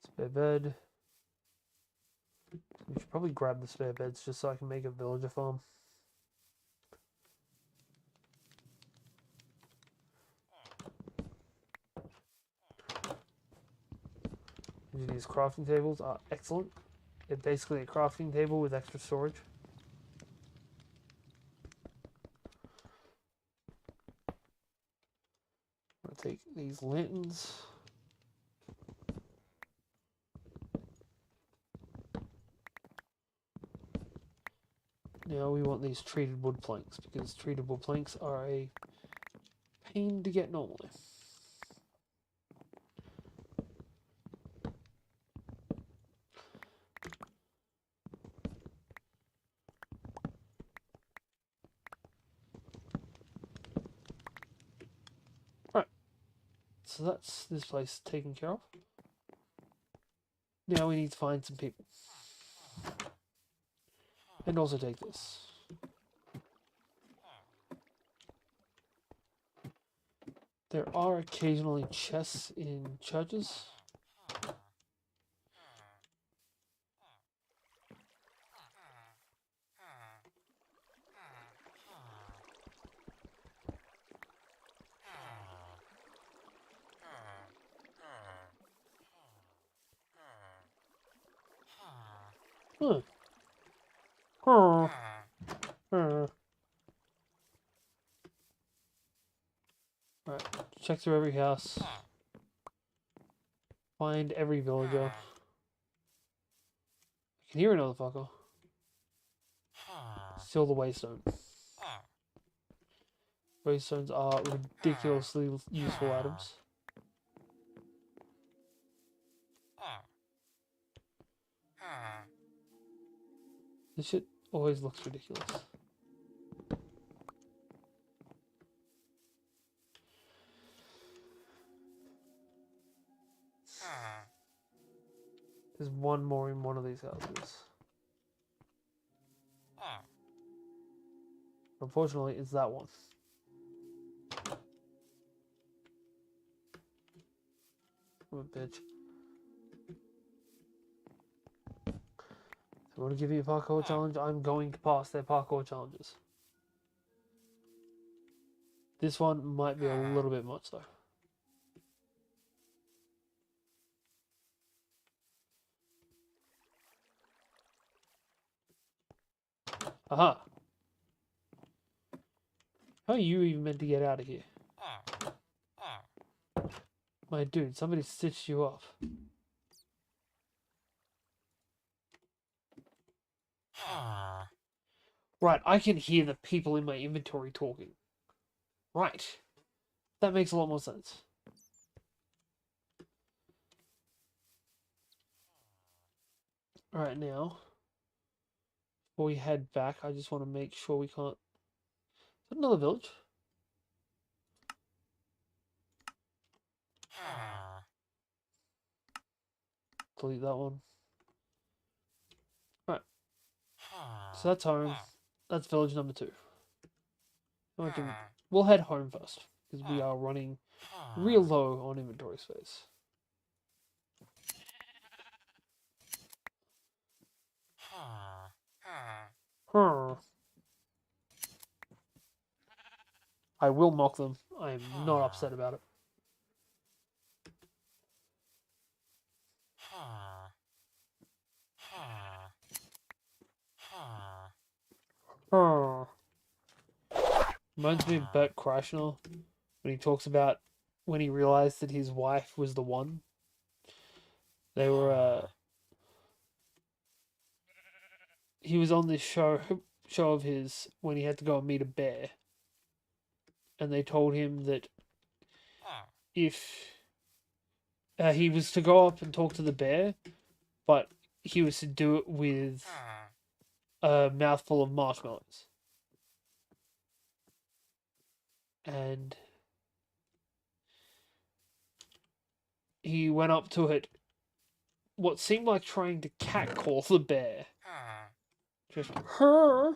Spare bed. We should probably grab the spare beds just so I can make a villager farm. These crafting tables are excellent. They're basically a crafting table with extra storage. I'm going to take these lanterns. Now we want these treated wood planks because treated wood planks are a pain to get normally. Right, so that's this place taken care of. Now we need to find some people. And also take this. There are occasionally chests in churches. Huh. Huh. Huh. Right, check through every house. Find every villager. I can hear another fucker. Still the waystone. Waystones are ridiculously useful items. This shit always looks ridiculous. There's one more in one of these houses. Unfortunately, it's that one. I'm a bitch. If I want to give you a parkour challenge, I'm going to pass their parkour challenges. This one might be a little bit much though. Aha! How are you even meant to get out of here? My dude, somebody stitched you up. Right, I can hear the people in my inventory talking. Right. That makes a lot more sense. Alright, now, before we head back, I just want to make sure we can't... Is that another village? Delete that one. Right. So that's home. That's village number 2. We'll head home first, because we are running real low on inventory space. I will mock them. I am not upset about it. Reminds me of Bert Kreischer when he talks about when he realized that his wife was the one. They were he was on this show of his when he had to go and meet a bear, and they told him that if he was to go up and talk to the bear, but he was to do it with a mouthful of marshmallows. And he went up to it, what seemed like trying to catcall the bear. Just, huh?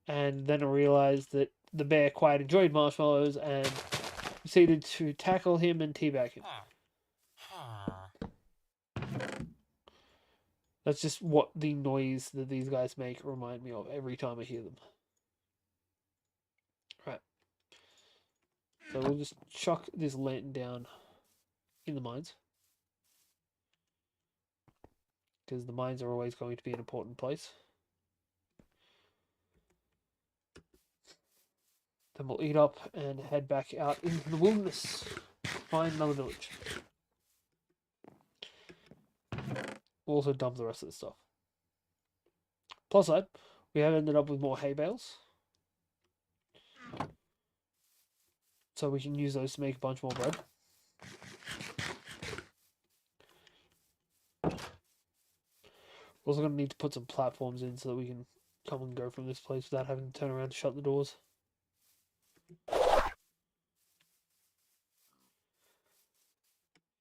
And then I realized that the bear quite enjoyed marshmallows and proceeded to tackle him and teabag him. That's just what the noise that these guys make remind me of every time I hear them. Right. So we'll just chuck this lantern down in the mines. Because the mines are always going to be an important place. Then we'll eat up and head back out into the wilderness. Find another village. We'll also dump the rest of the stuff. Plus side, we have ended up with more hay bales. So we can use those to make a bunch more bread. We're also going to need to put some platforms in so that we can come and go from this place without having to turn around to shut the doors.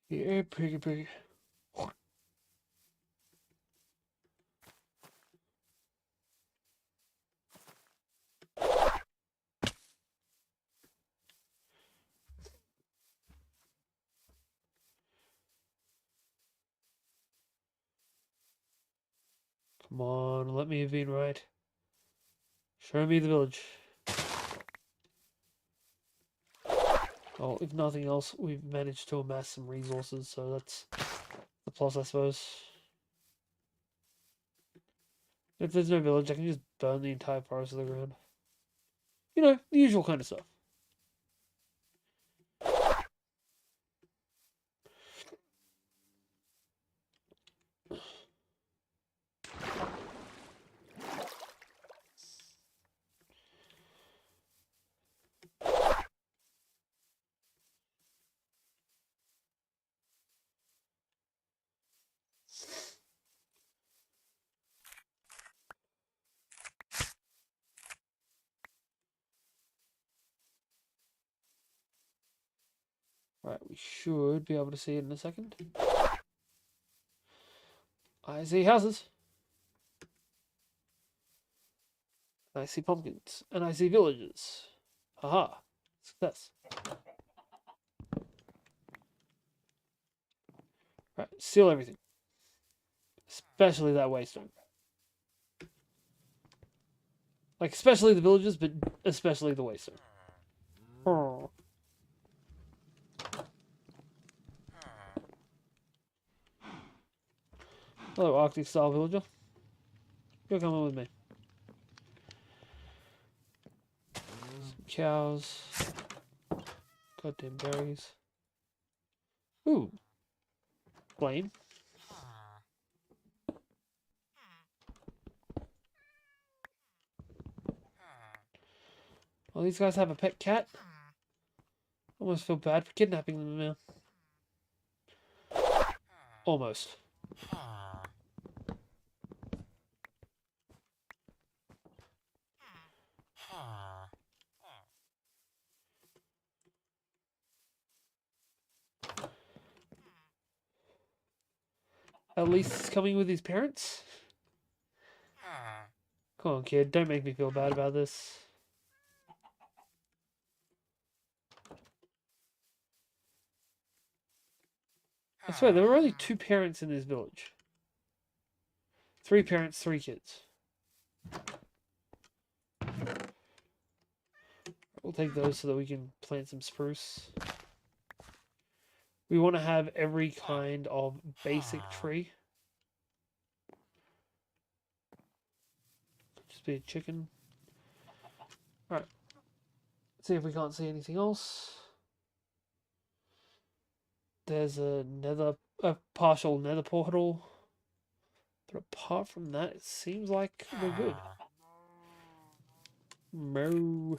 Yeah, piggy. Come on, let me have been right. Show me the village. Well, if nothing else, we've managed to amass some resources, so that's the plus, I suppose. If there's no village, I can just burn the entire forest to the ground. You know, the usual kind of stuff. Right, we should be able to see it in a second. I see houses. I see pumpkins. And I see villages. Haha. Success. Right, seal everything. Especially that waystone. Like, especially the villages, but especially the waystone. Oh. Hello, Arctic style villager. You're coming with me. Some cows. Goddamn berries. Ooh. Flame. Well, these guys have a pet cat. I almost feel bad for kidnapping them now. Almost. At least he's coming with his parents. Come on, kid. Don't make me feel bad about this. I swear, there were only 2 parents in this village. 3 parents, 3 kids. We'll take those so that we can plant some spruce. We want to have every kind of basic tree. Just be a chicken. Alright. See if we can't see anything else. There's a partial nether portal. But apart from that, it seems like we're good. Moo.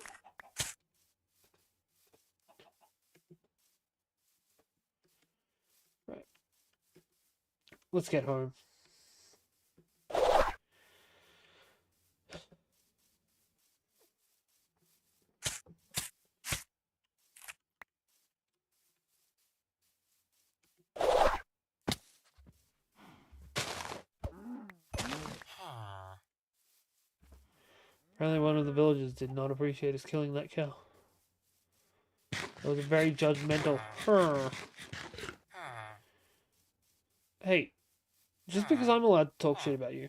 Right. Let's get home. Apparently one of the villagers did not appreciate us killing that cow. It was a very judgmental. Hey, just because I'm allowed to talk shit about you.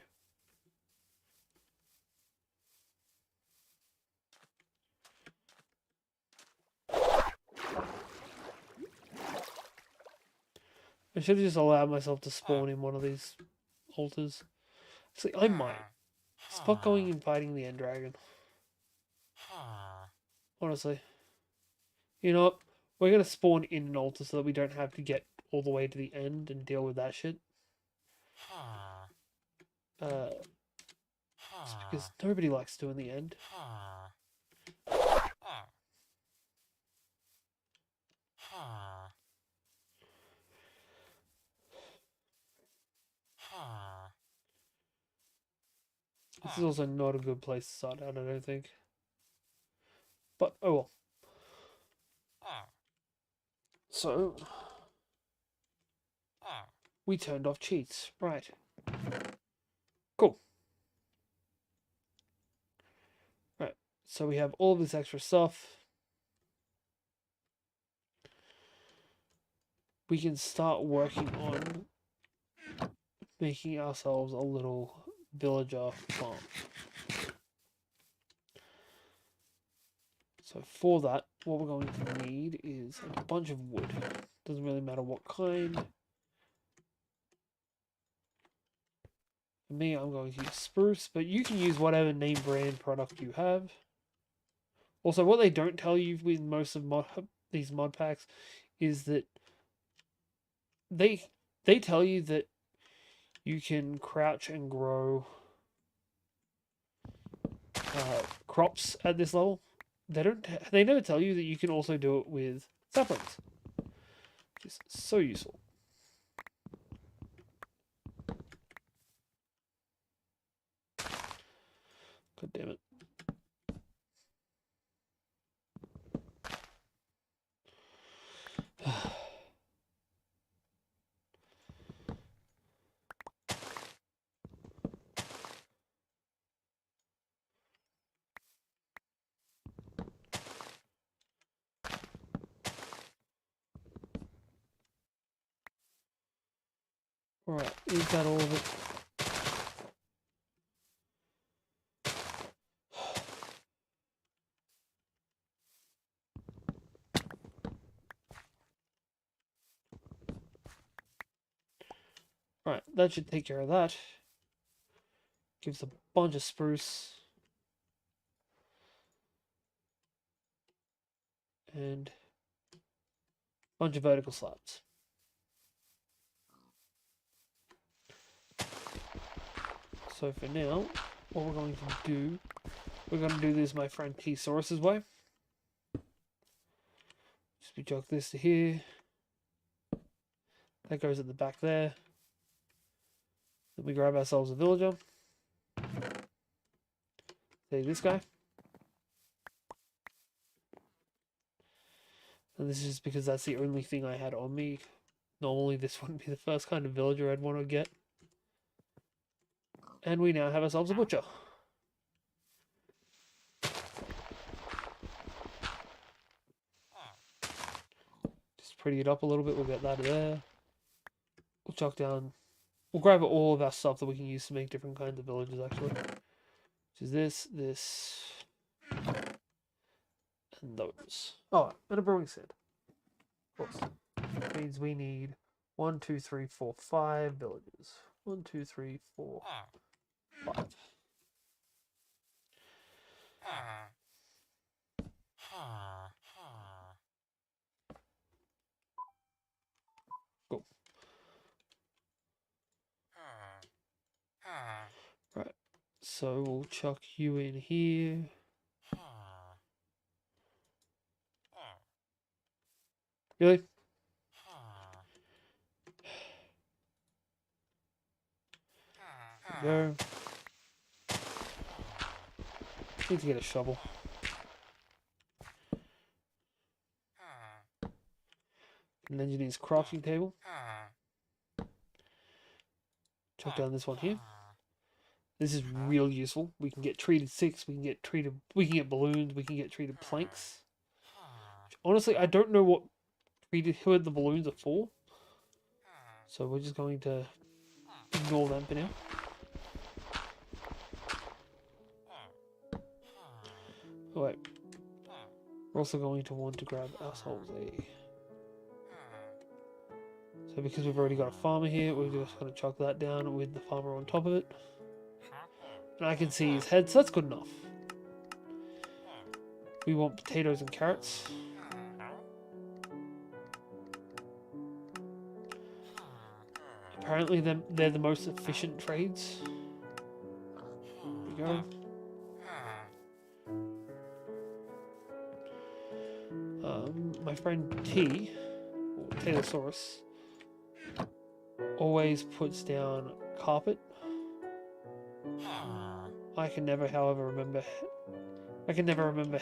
I should have just allowed myself to spawn in one of these altars. Actually, I might. Stop going and fighting the end dragon. Honestly. You know what? We're going to spawn in an altar so that we don't have to get all the way to the end and deal with that shit. Just because nobody likes doing the end. This is also not a good place to start out, I don't think. But, oh well. So, we turned off cheats. Right. Cool. Right. So we have all this extra stuff. We can start working on making ourselves a little villager farm. So for that, what we're going to need is a bunch of wood. Doesn't really matter what kind. For me, I'm going to use spruce, but you can use whatever name brand product you have. Also, what they don't tell you with most of these mod packs is that they tell you that you can crouch and grow crops at this level. They never tell you that you can also do it with saplings, which is so useful. God damn it. Alright, is that all of it? Right, that should take care of that. Gives a bunch of spruce. And a bunch of vertical slabs. So for now, what we're going to do, we're going to do this my friend T-Saurus's way. Just we chuck this to here. That goes at the back there. Then we grab ourselves a villager. Say this guy. And this is because that's the only thing I had on me. Normally this wouldn't be the first kind of villager I'd want to get. And we now have ourselves a butcher. Just pretty it up a little bit, we'll get that there. We'll chuck down, we'll grab all of our stuff that we can use to make different kinds of villages actually. Which is this, and those. Oh, and a brewing stand. Of course. That means we need 1, 2, 3, 4, 5 villages. 1, 2, 3, 4, 5. Cool. Right. So we'll chuck you in here. Really? There we go. Need to get a shovel. An engineer's crafting table. Chuck down this one here. This is real useful. We can get treated sticks, we can get balloons, we can get treated planks. Honestly, I don't know what the balloons are for. So we're just going to ignore them for now. Oh, wait. We're also going to want to grab ourselves a... So because we've already got a farmer here, we're just going to chuck that down with the farmer on top of it. And I can see his head, so that's good enough. We want potatoes and carrots. Apparently they're the most efficient trades. There we go. My friend T, or Taylorsaurus, always puts down carpet. I can never, however, remember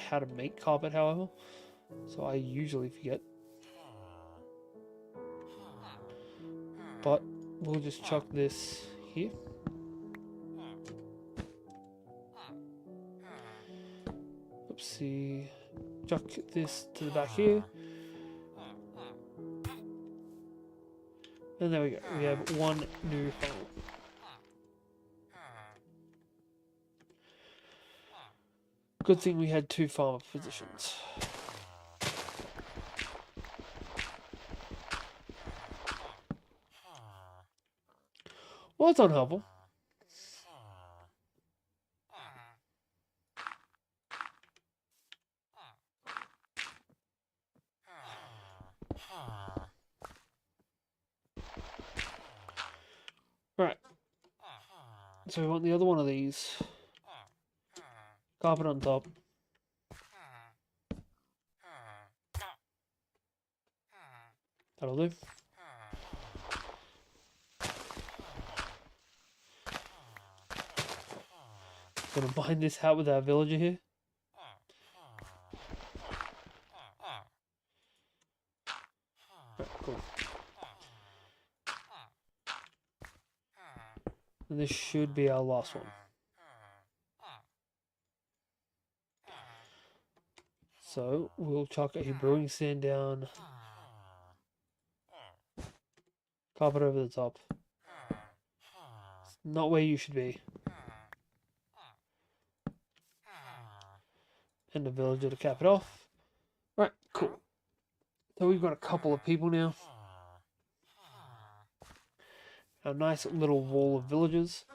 how to make carpet, however, so I usually forget. But we'll just chuck this here. Oopsie. Chuck this to the back here. And there we go. We have one new farm. Good thing we had 2 farmer positions. Well, that's unhelpful. Right. So we want the other one of these. Carpet on top. That'll do. Gonna bind this out with our villager here. Right, cool. And this should be our last one. So we'll chuck a brewing stand down. Carpet over the top. Not where you should be. And the villager to cap it off. Right, cool. So we've got a couple of people now. A nice little wall of villagers.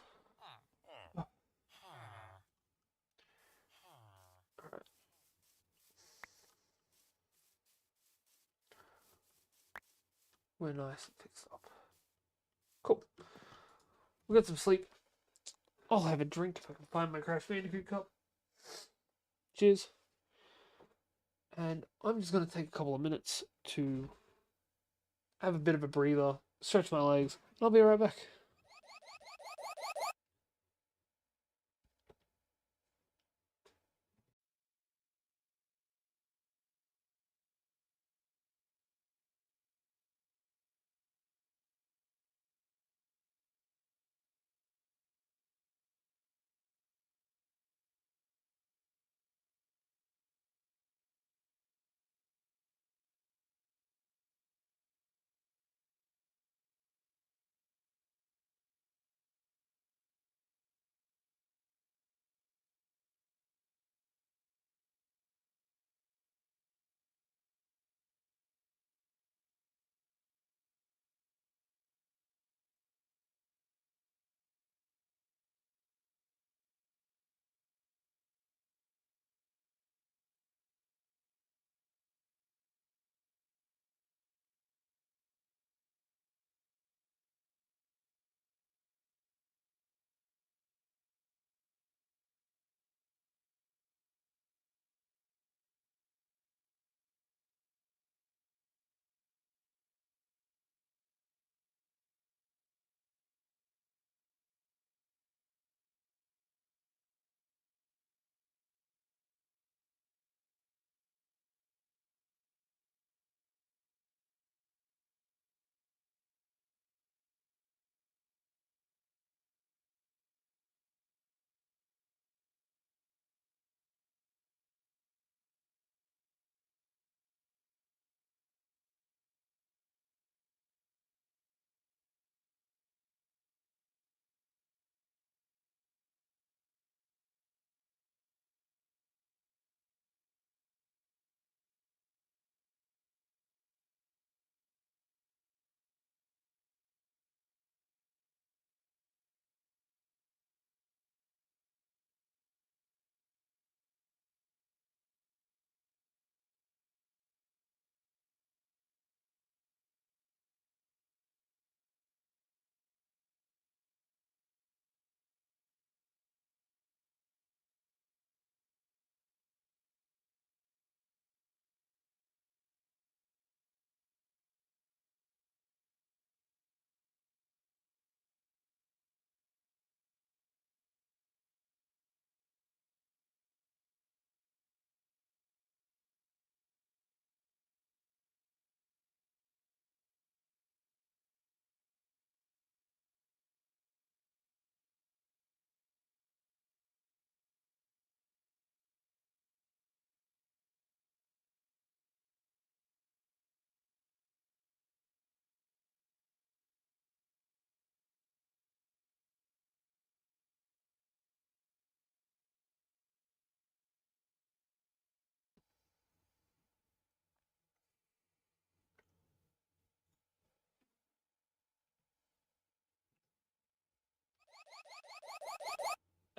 We're nice and fixed up. Cool. We got some sleep. I'll have a drink if I can find my Crash Bandicoot cup. Cheers. And I'm just going to take a couple of minutes to have a bit of a breather, stretch my legs, and I'll be right back.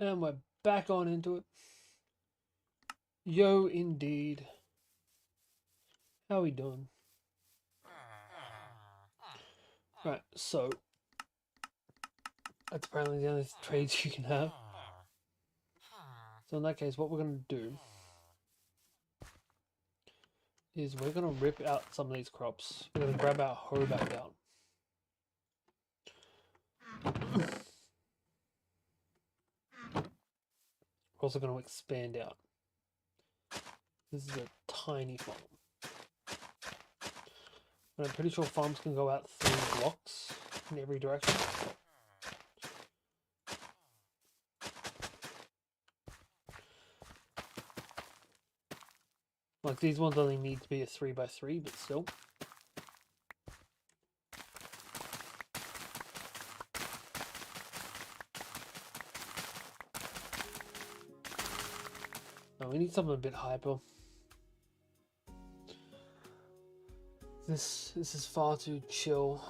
And we're back on into it. Yo, indeed. How we doing? Right, so that's apparently the only trades you can have. So in that case, what we're going to do is we're going to rip out some of these crops. We're going to grab our hoe back out. We're also going to expand out. This is a tiny farm. And I'm pretty sure farms can go out 3 blocks in every direction. Like these ones only need to be a 3x3, but still. No, we need something a bit hyper. This is far too chill.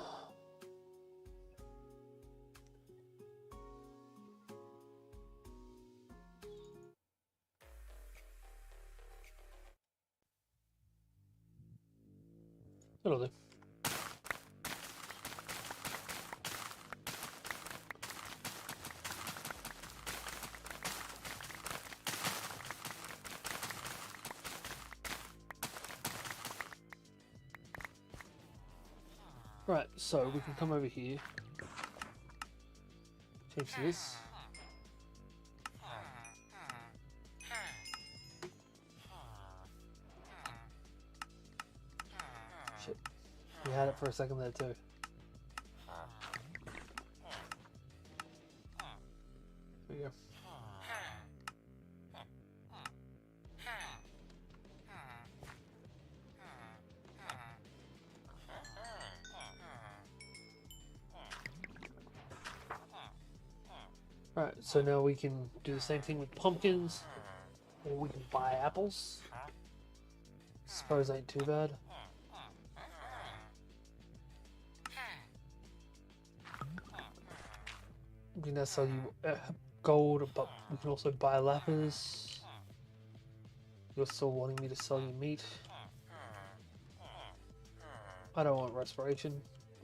That'll do. Right, so we can come over here. Change this. Shit. We had it for a second there too. There we go. Alright, so now we can do the same thing with pumpkins, or we can buy apples. Suppose ain't too bad. We can now sell you gold, but we can also buy lapis. You're still wanting me to sell you meat. I don't want respiration.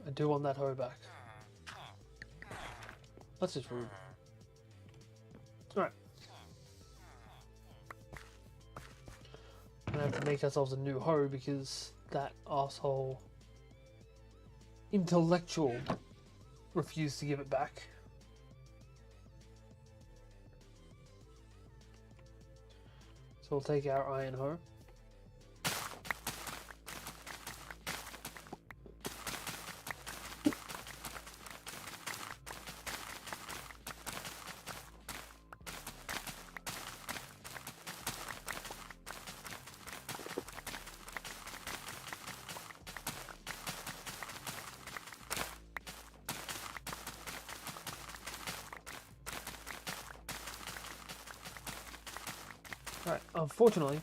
I do want that hoe back. That's just rude. Alright. We're gonna have to make ourselves a new hoe because that asshole intellectual refused to give it back. So we'll take our iron hoe. Right, unfortunately,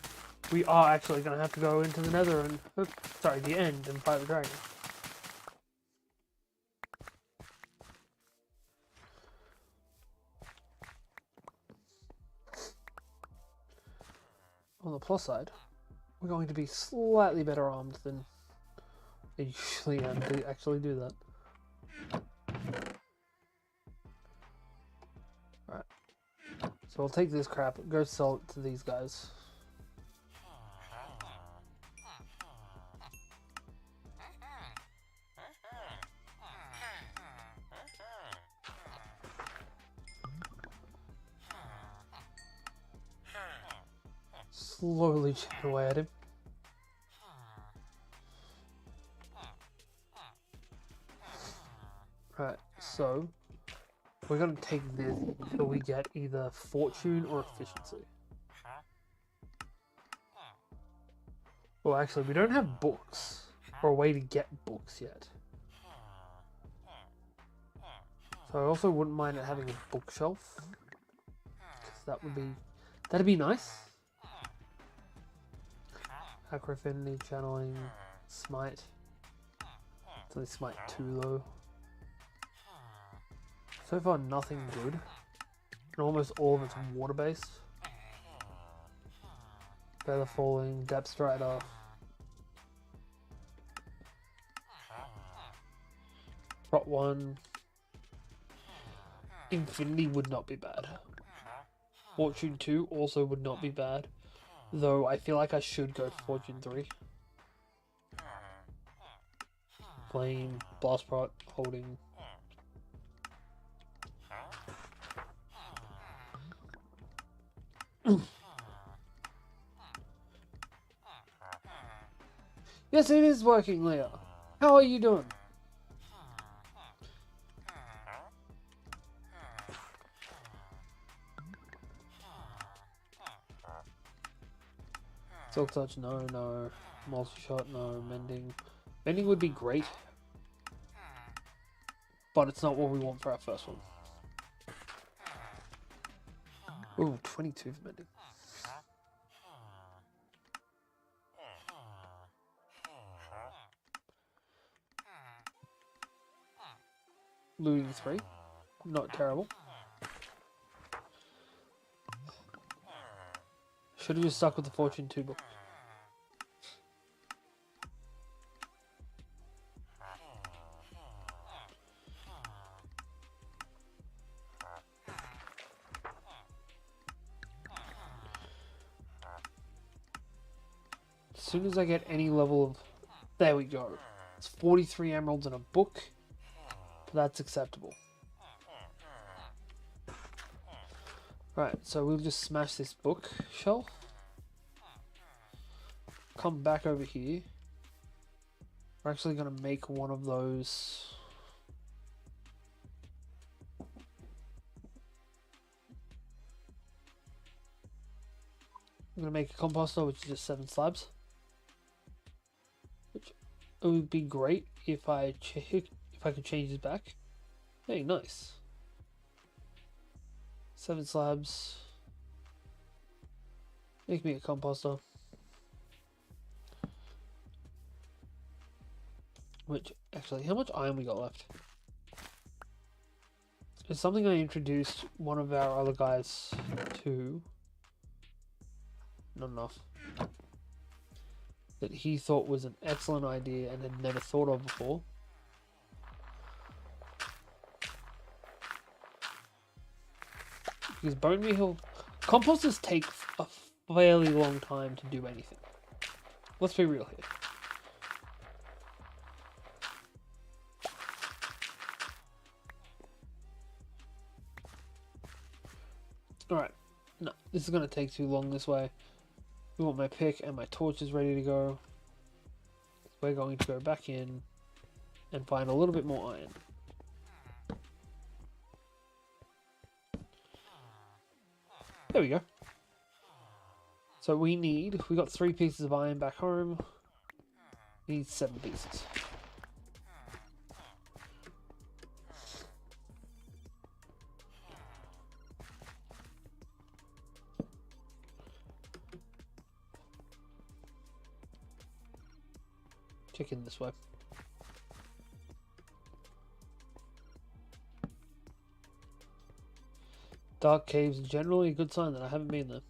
we are actually going to have to go into the nether and, sorry, the end and fight the dragon. On the plus side, we're going to be slightly better armed than I usually am to actually do that. Right. So we'll take this crap, go sell it to these guys. Slowly chip away at him. Right, so we're going to take this until we get either fortune or efficiency. Well, actually, we don't have books or a way to get books yet. So I also wouldn't mind it having a bookshelf, because that'd be nice. Acrofinity, channeling, smite. It's only smite 2 though. So far, nothing good. And almost all of it's water based. Feather falling, depth strider. Rot 1. Infinity would not be bad. Fortune 2 also would not be bad. Though I feel like I should go for Fortune 3. Flame, Blast Prot, holding. Yes, it is working, Leah. How are you doing? Silk Touch, no. Multi-shot, no. Mending. Mending would be great. But it's not what we want for our first one. Ooh, 22 for mending. looting 3. Not terrible. Should have just stuck with the Fortune 2 book. As soon as I get any level of... There we go. It's 43 emeralds in a book. That's acceptable. Right, so we'll just smash this bookshelf. Come back over here. We're actually going to make one of those. I'm going to make a composter, which is just 7 slabs. Which it would be great if I could change this back. Hey, nice. 7 slabs. Make me a composter. Which, actually, how much iron we got left? It's something I introduced one of our other guys to. Not enough. That he thought was an excellent idea and had never thought of before. Because bone meal composters take a fairly long time to do anything. Let's be real here. Alright, no, this is going to take too long this way. We want my pick and my torches ready to go. We're going to go back in and find a little bit more iron. There we go. So we got 3 pieces of iron back home. We need 7 pieces. Check in this way. Dark caves are generally a good sign that I haven't been there.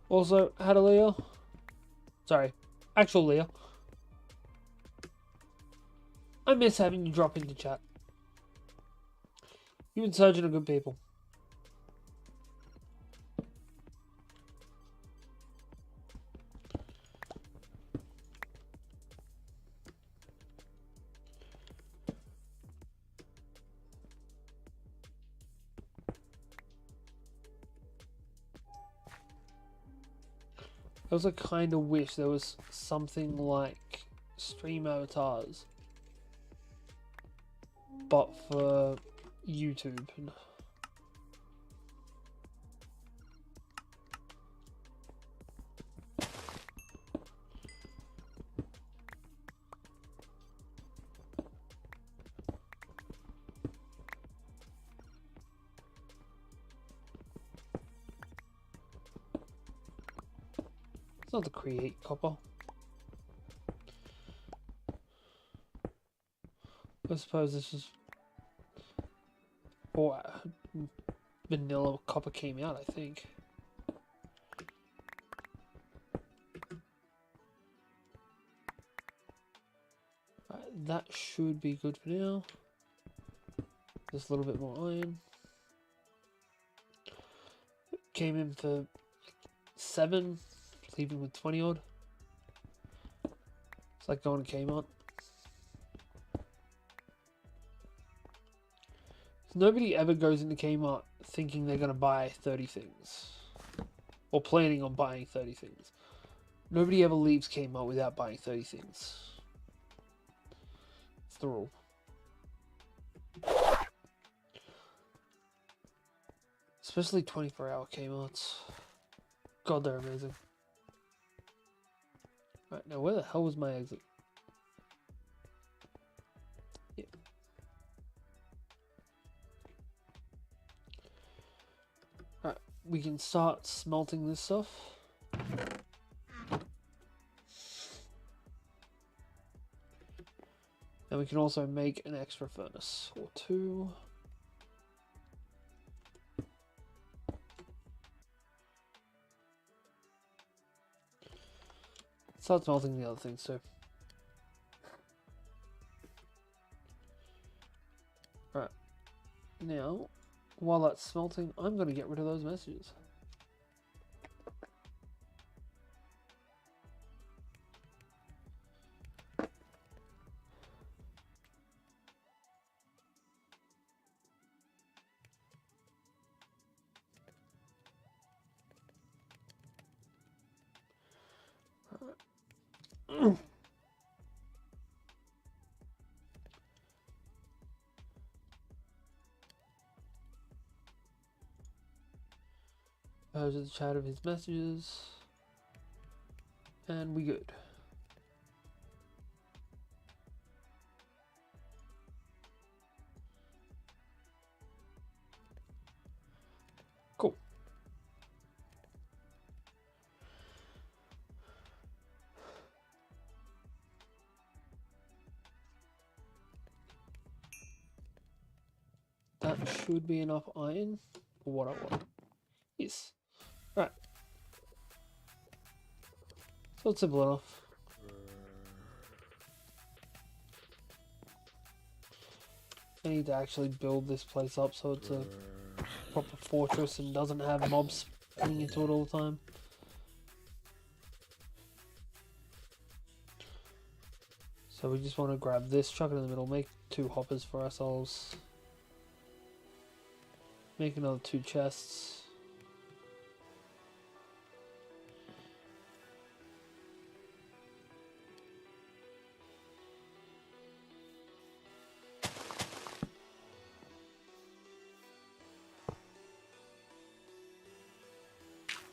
Also, had a Leo. Sorry, actual Leo. I miss having you drop into chat. You and Surgeon are good people. I also kind of wish there was something like stream avatars, but for YouTube. It's not the create copper. I suppose this is before vanilla copper came out, I think. Right, that should be good for now. Just a little bit more iron. Came in for 7. Leaving with 20 odd. It's like going to Kmart. Nobody ever goes into Kmart thinking they're going to buy 30 things. Or planning on buying 30 things. Nobody ever leaves Kmart without buying 30 things. It's the rule. Especially 24-hour Kmarts. God, they're amazing. Right, now where the hell was my exit? Yeah. Right, we can start smelting this stuff. And we can also make an extra furnace or two. Start smelting the other things too. Right. Now, while that's smelting, I'm going to get rid of those messages. Those are the chat of his messages. And we good. Cool. That should be enough iron for what I want. Yes. Right. So it's simple enough. I need to actually build this place up so it's a proper fortress and doesn't have mobs spinning into it all the time. So we just want to grab this, chuck it in the middle, make 2 hoppers for ourselves. Make another 2 chests.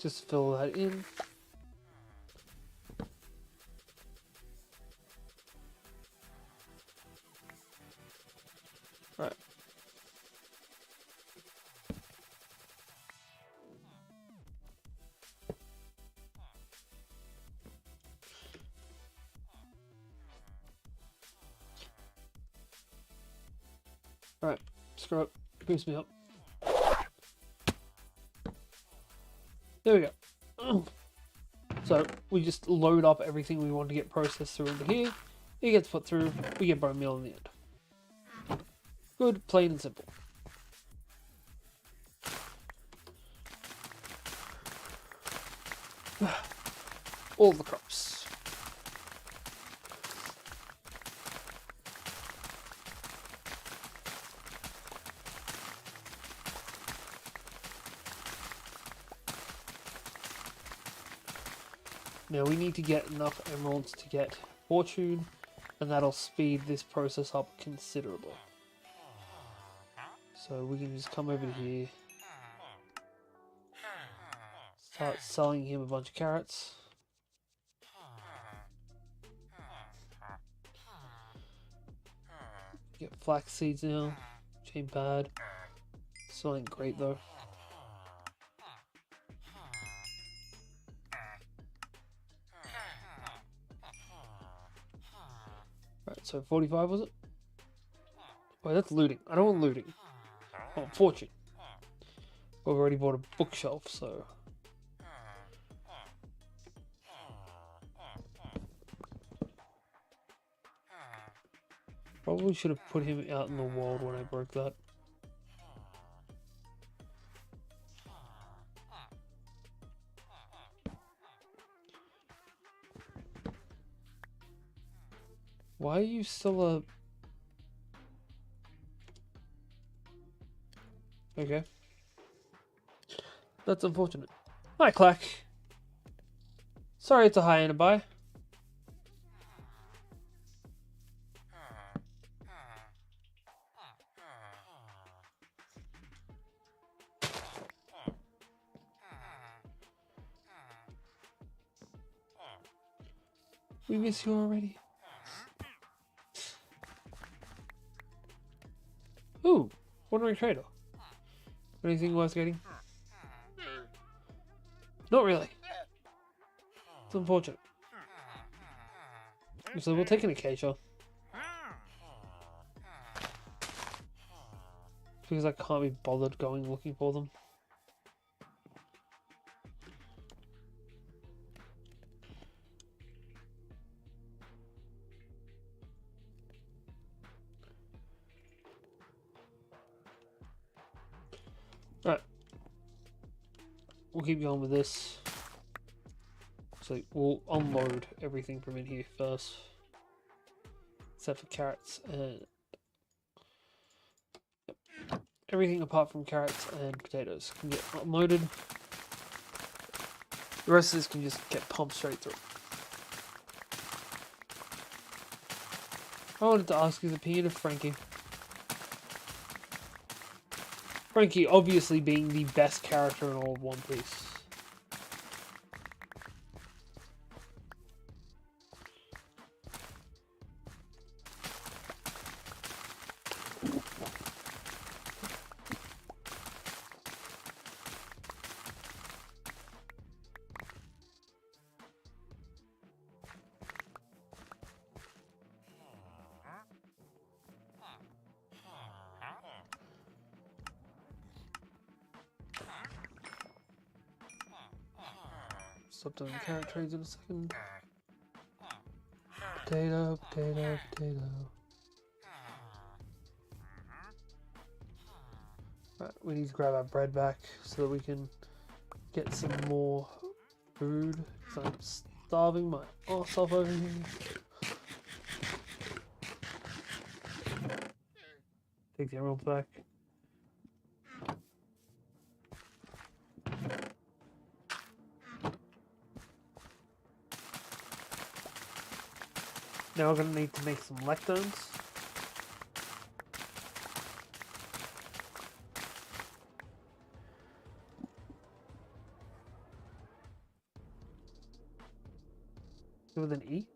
Just fill that in. Right. Alright, screw it. Boost me up. There we go. So we just load up everything we want to get processed through into here. It gets put through. We get bone meal in the end. Good, plain and simple. All the crops. Now we need to get enough emeralds to get fortune, and that'll speed this process up considerably. So we can just come over to here, start selling him a bunch of carrots. Get flax seeds now, which ain't bad. Still ain't great though. Right, so 45 was it? Wait, that's looting. I don't want looting. I want fortune. We've already bought a bookshelf, so... Probably should have put him out in the world when I broke that. Why are you still a... Okay. That's unfortunate. Hi, Clack. Sorry it's a high end to buy. We miss you already. Ooh, Wandering Trader. Anything worth getting? Not really. It's unfortunate. So we'll take an Acacia. Because I can't be bothered going looking for them. Right. We'll keep going with this. So we'll unload everything from in here first. Except for carrots and... Everything apart from carrots and potatoes can get unloaded. The rest of this can just get pumped straight through. I wanted to ask his opinion of Frankie. Frankie obviously being the best character in all of One Piece. Stop doing carrot trades in a second. Potato, potato, potato. Right, we need to grab our bread back so that we can get some more food. Because I'm starving my ass off over here. Take the emeralds back. Now we're going to need to make some lecterns. With an E?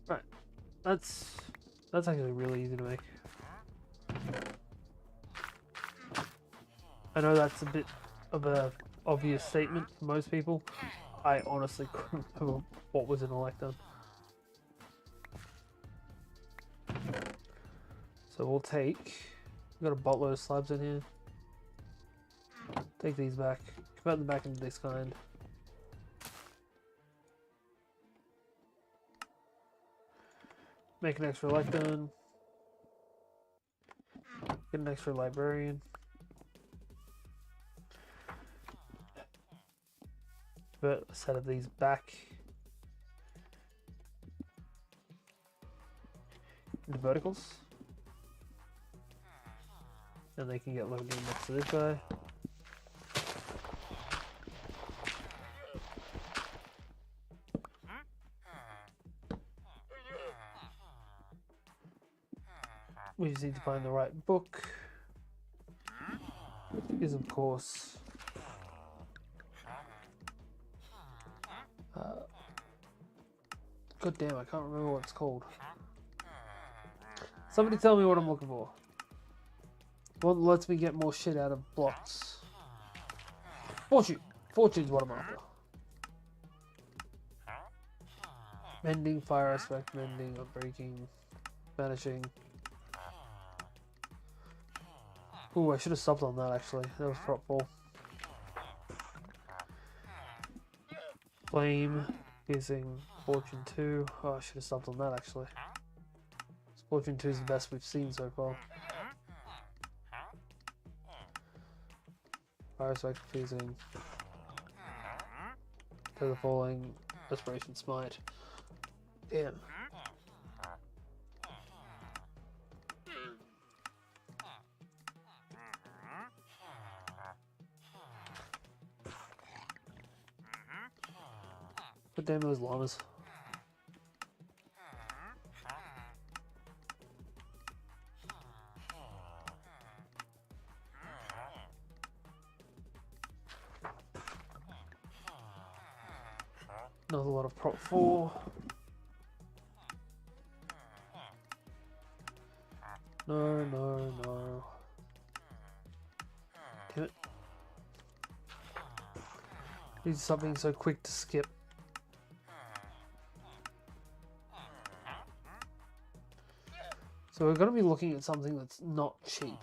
Right. That's actually really easy to make. I know that's a bit of a obvious statement for most people. I honestly couldn't remember what was in a lectern. So we'll take... We've got a boatload of slabs in here. Take these back. Convert them back into this kind. Make an extra lectern. Get an extra librarian. Convert a set of these back into verticals. And they can get loaded next to this guy. We just need to find the right book. Which is, of course, God damn, I can't remember what it's called. Somebody tell me what I'm looking for. What lets me get more shit out of blocks? Fortune! Fortune's what I'm after. Mending, fire aspect, mending, unbreaking, vanishing. Ooh, I should have stopped on that actually. That was prop 4. Flame, piercing, fortune 2. Oh, I should have stopped on that actually. Fortune 2 is the best we've seen so far. Fire aspect, piercing. Tether falling, respiration smite. Damn. What damn those llamas? Another lot of prop 4. No, no, no. Damn it. Need something so quick to skip. So we're going to be looking at something that's not cheap.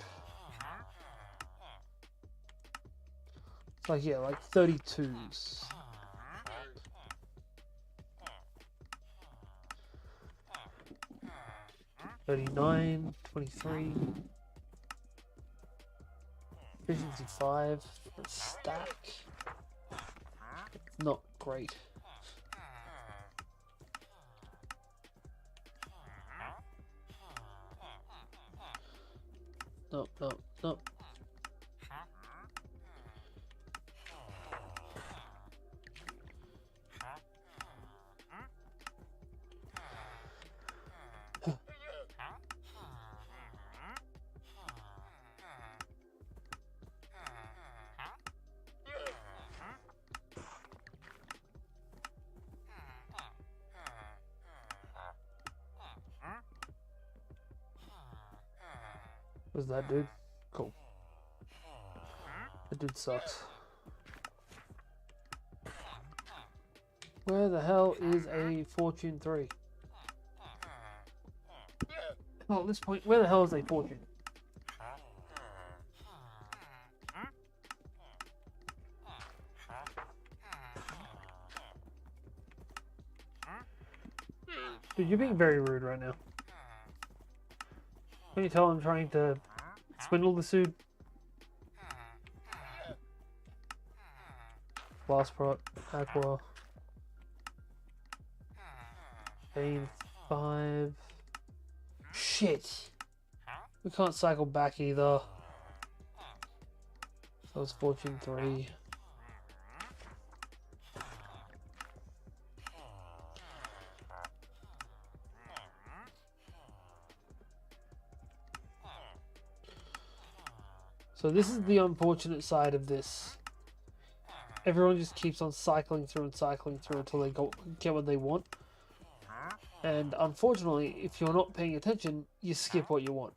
It's like, yeah, like 32s. $39, $23. Efficiency 5 for a stack. Not great. Nope, nope, nope. Was that dude? Cool. That dude sucks. Where the hell is a Fortune 3? Well, at this point, where the hell is a Fortune? Dude, you're being very rude right now. Can you tell I'm trying to swindle the suit? Blast Prot, Aqua. Bane 5. Shit! We can't cycle back either. That was Fortune 3. So this is the unfortunate side of this. Everyone just keeps on cycling through until they get what they want. And unfortunately, if you're not paying attention, you skip what you want.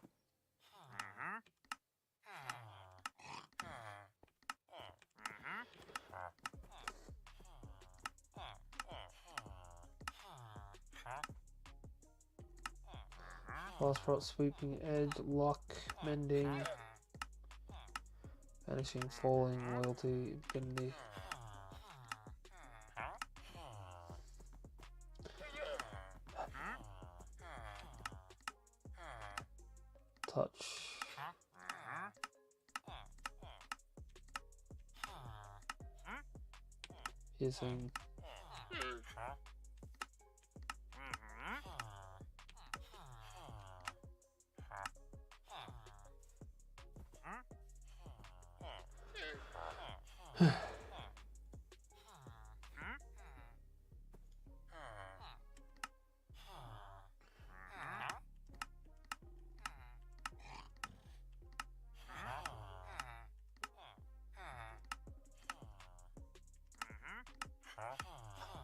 Last Prot, Sweeping Edge, Lock, Mending, Vanishing, Falling, Loyalty, Infinity. Touch. Piercing.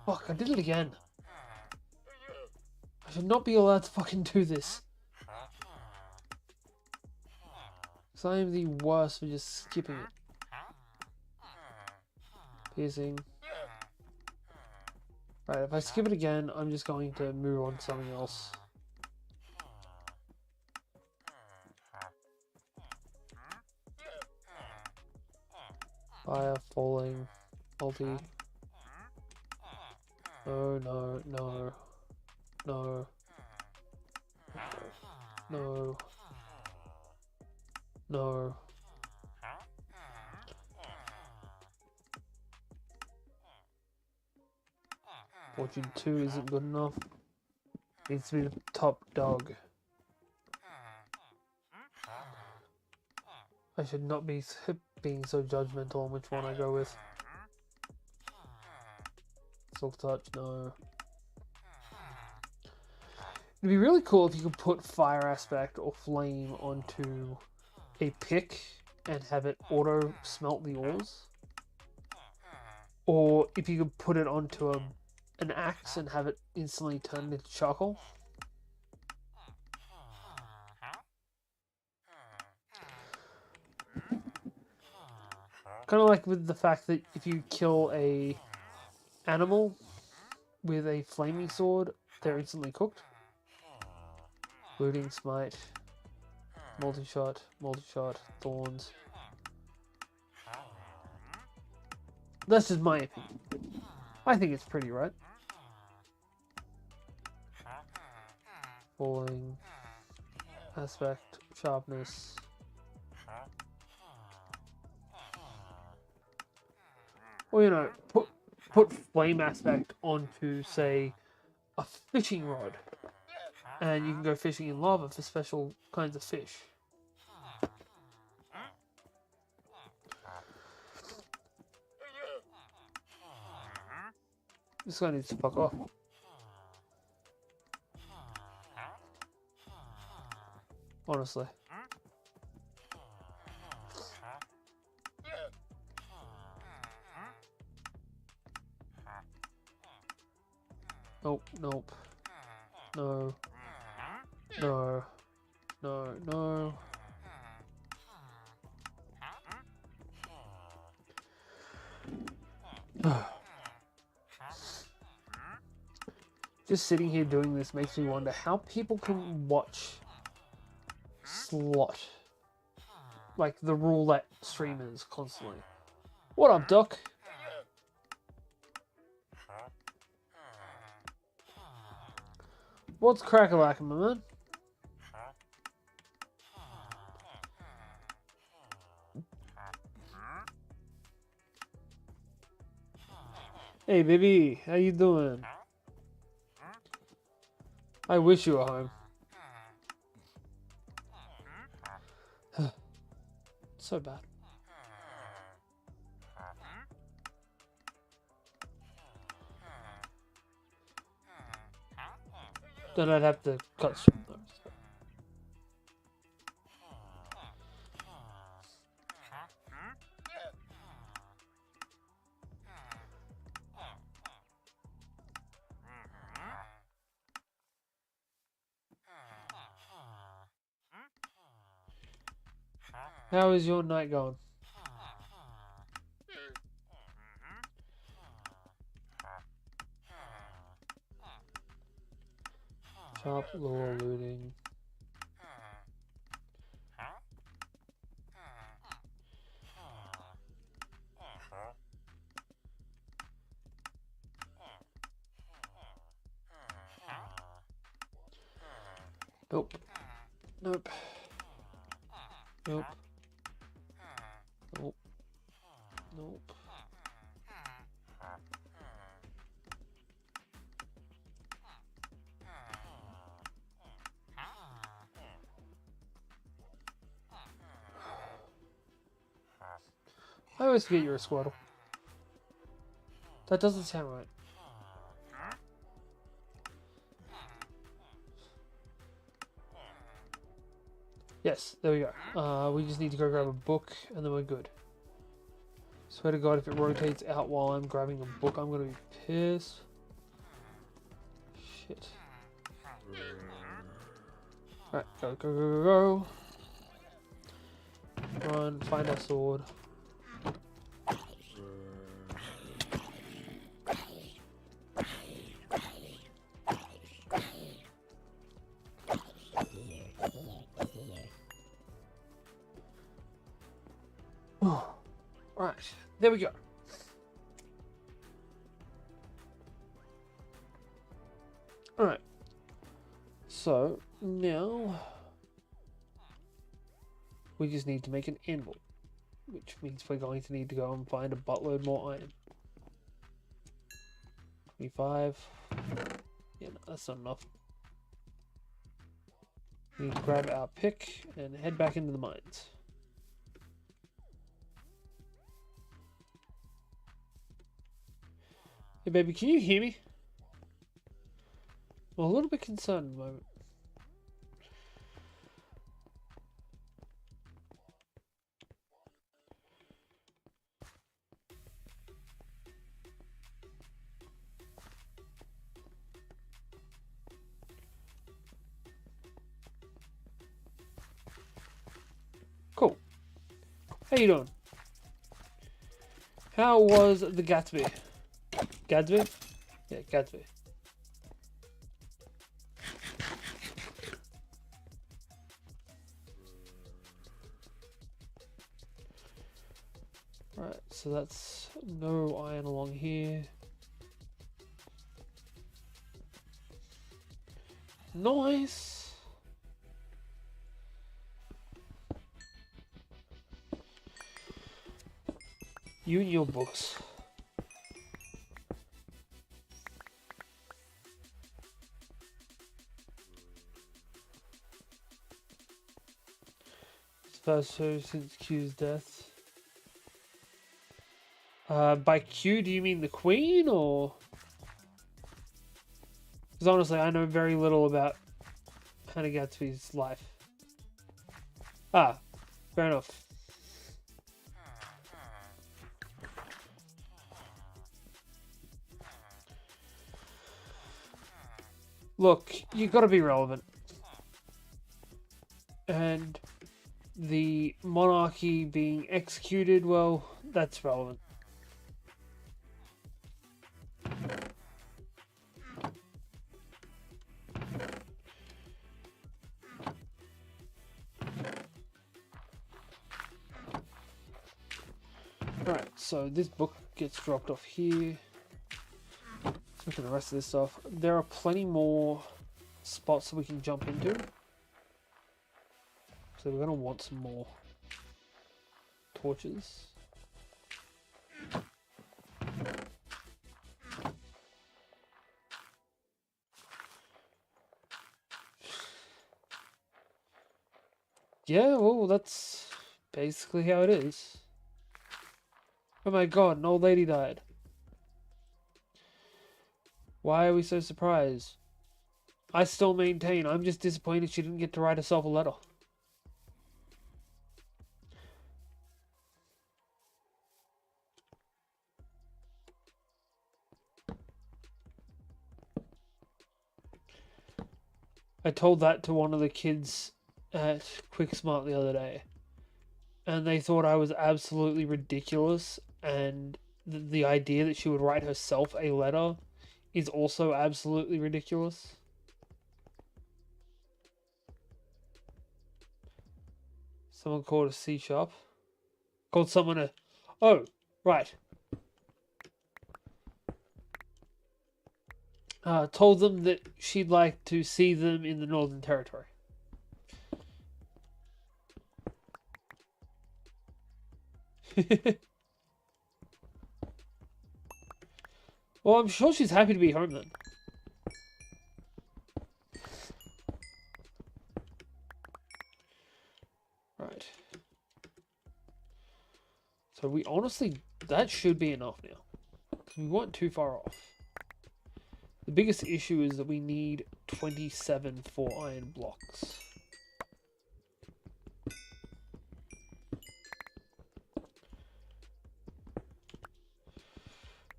Fuck, I did it again. I should not be allowed to fucking do this. Because I am the worst for just skipping it. Piercing. Right, if I skip it again, I'm just going to move on to something else. Fire, Falling, Multi. No, no, no. No. No. No. Fortune 2 isn't good enough. Needs to be the top dog. I should not be being so judgmental on which one I go with. Silk Touch, no. It'd be really cool if you could put Fire Aspect or Flame onto a pick and have it auto smelt the ores. Or if you could put it onto a an axe and have it instantly turn into charcoal. Kind of like with the fact that if you kill a animal with a flaming sword, they're instantly cooked. Looting, smite, multi-shot, thorns. That's just my opinion. I think it's pretty, right? Falling, aspect, sharpness. Well, you know, put flame aspect onto, say, a fishing rod, and you can go fishing in lava for special kinds of fish. This guy needs to fuck off. Honestly. Nope, nope. No. No. No, no. Just sitting here doing this makes me wonder how people can watch slot, like the roulette streamers, constantly. What up, Doc? What's crack-a-lackin', my man? Hey, baby, how you doing? I wish you were home. So bad. Then I'd have to cut those. How is your night going? Shop, lure, looting. Nope. Nope. Nope. Nope. Nope. I always forget you're a Squirtle. That doesn't sound right. Yes, there we go. We just need to go grab a book and then we're good. Swear to God, if it rotates out while I'm grabbing a book, I'm gonna be pissed. Shit. Alright, go, go, go, go, go. Run, find our sword. Right, there we go. Alright. So, now we just need to make an anvil, which means we're going to need to go and find a buttload more iron. 25. Yeah, no, that's not enough. We need to grab our pick and head back into the mines. Hey baby, can you hear me? I'm a little bit concerned at the moment. How you doing? How was the Gatsby? Gatsby? Yeah, Gatsby. Right, so that's no iron along here. Nice. You and your books. First show since Q's death. By Q, do you mean the Queen, or? Because honestly, I know very little about Hannah Gatsby's life. Ah, fair enough. Look, you gotta be relevant. And the monarchy being executed, well, that's relevant. Right, so this book gets dropped off here. Let's look at the rest of this stuff. There are plenty more spots that we can jump into. So we're going to want some more torches. Yeah, well, that's basically how it is. Oh my god, an old lady died. Why are we so surprised? I still maintain, I'm just disappointed she didn't get to write herself a letter. I told that to one of the kids at Quicksmart the other day, and they thought I was absolutely ridiculous, and the idea that she would write herself a letter is also absolutely ridiculous. Someone called a C sharp. Called someone a... Oh, right. Told them that she'd like to see them in the Northern Territory. Well, I'm sure she's happy to be home then. Right. So we honestly... That should be enough now. We weren't too far off. The biggest issue is that we need 27 4 iron blocks.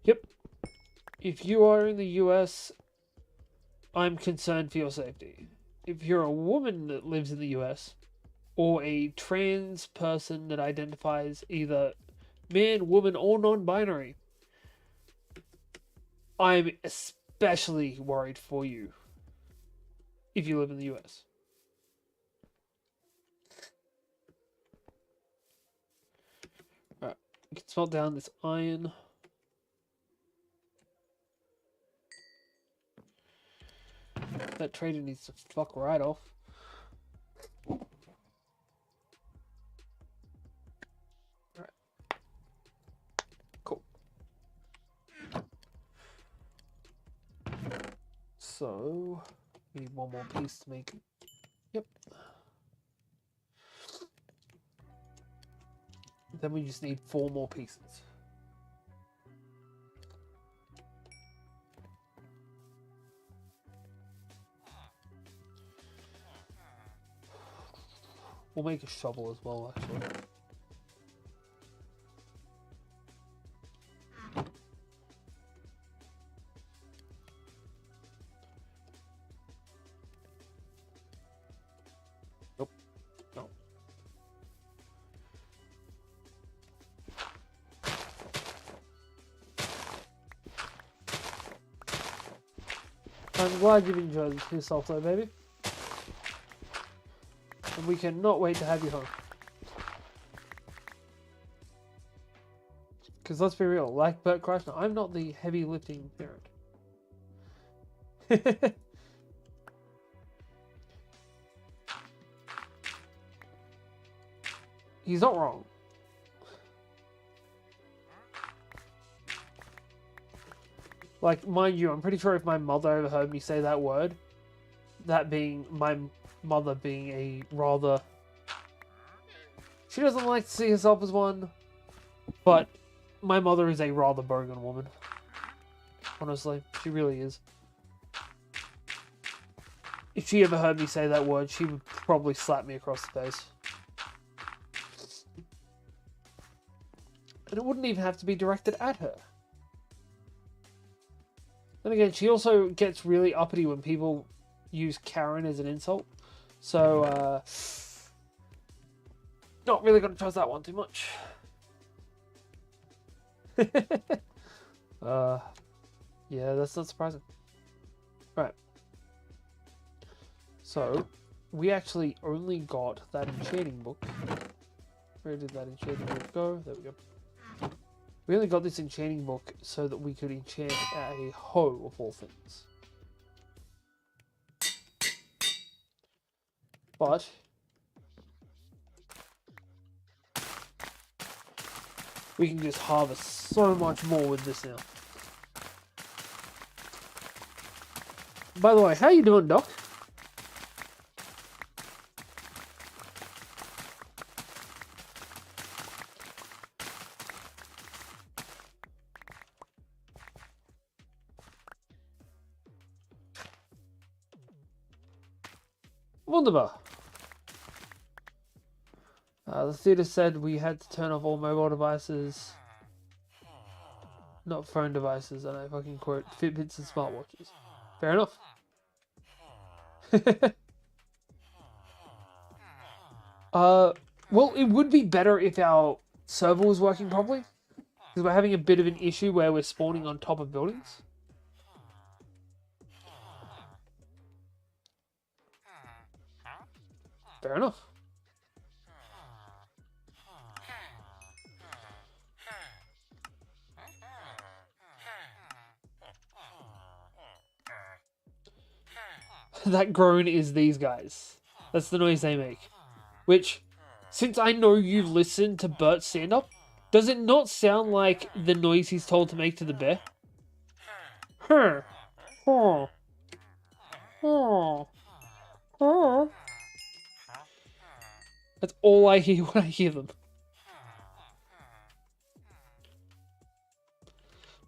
Yep. If you are in the US, I'm concerned for your safety. If you're a woman that lives in the US, or a trans person that identifies either man, woman, or non-binary, I'm especially worried for you if you live in the US. Alright, we can smelt down this iron. That trader needs to fuck right off. Alright. Cool. So, we need one more piece to make... Yep. Then we just need 4 more pieces. We'll make a shovel as well, actually. Nope. No. I'm glad you've enjoyed yourself though, baby. And we cannot wait to have you home. Because let's be real, like Bert Kreischer, I'm not the heavy lifting parent. He's not wrong. Like, mind you, I'm pretty sure if my mother overheard me say that word, that being my mother being a rather... She doesn't like to see herself as one, but my mother is a rather bogan woman. Honestly, she really is. If she ever heard me say that word, she would probably slap me across the face. And it wouldn't even have to be directed at her. Then again, she also gets really uppity when people use Karen as an insult. So, not really going to trust that one too much. Yeah, that's not surprising. Right. So, we actually only got that enchanting book. Where did that enchanting book go? There we go. We only got this enchanting book so that we could enchant a hoe of all things. But we can just harvest so much more with this now. By the way, how you doing, Doc? Wunderbar. The theatre said we had to turn off all mobile devices. Not phone devices, and I fucking quote, Fitbits and smartwatches. Fair enough. Well, it would be better if our server was working properly. Because we're having a bit of an issue where we're spawning on top of buildings. Fair enough. That groan is these guys. That's the noise they make. Which, since I know you listen to Bert's stand-up, does it not sound like the noise he's told to make to the bear? Huh. Huh. Huh. Huh. That's all I hear when I hear them.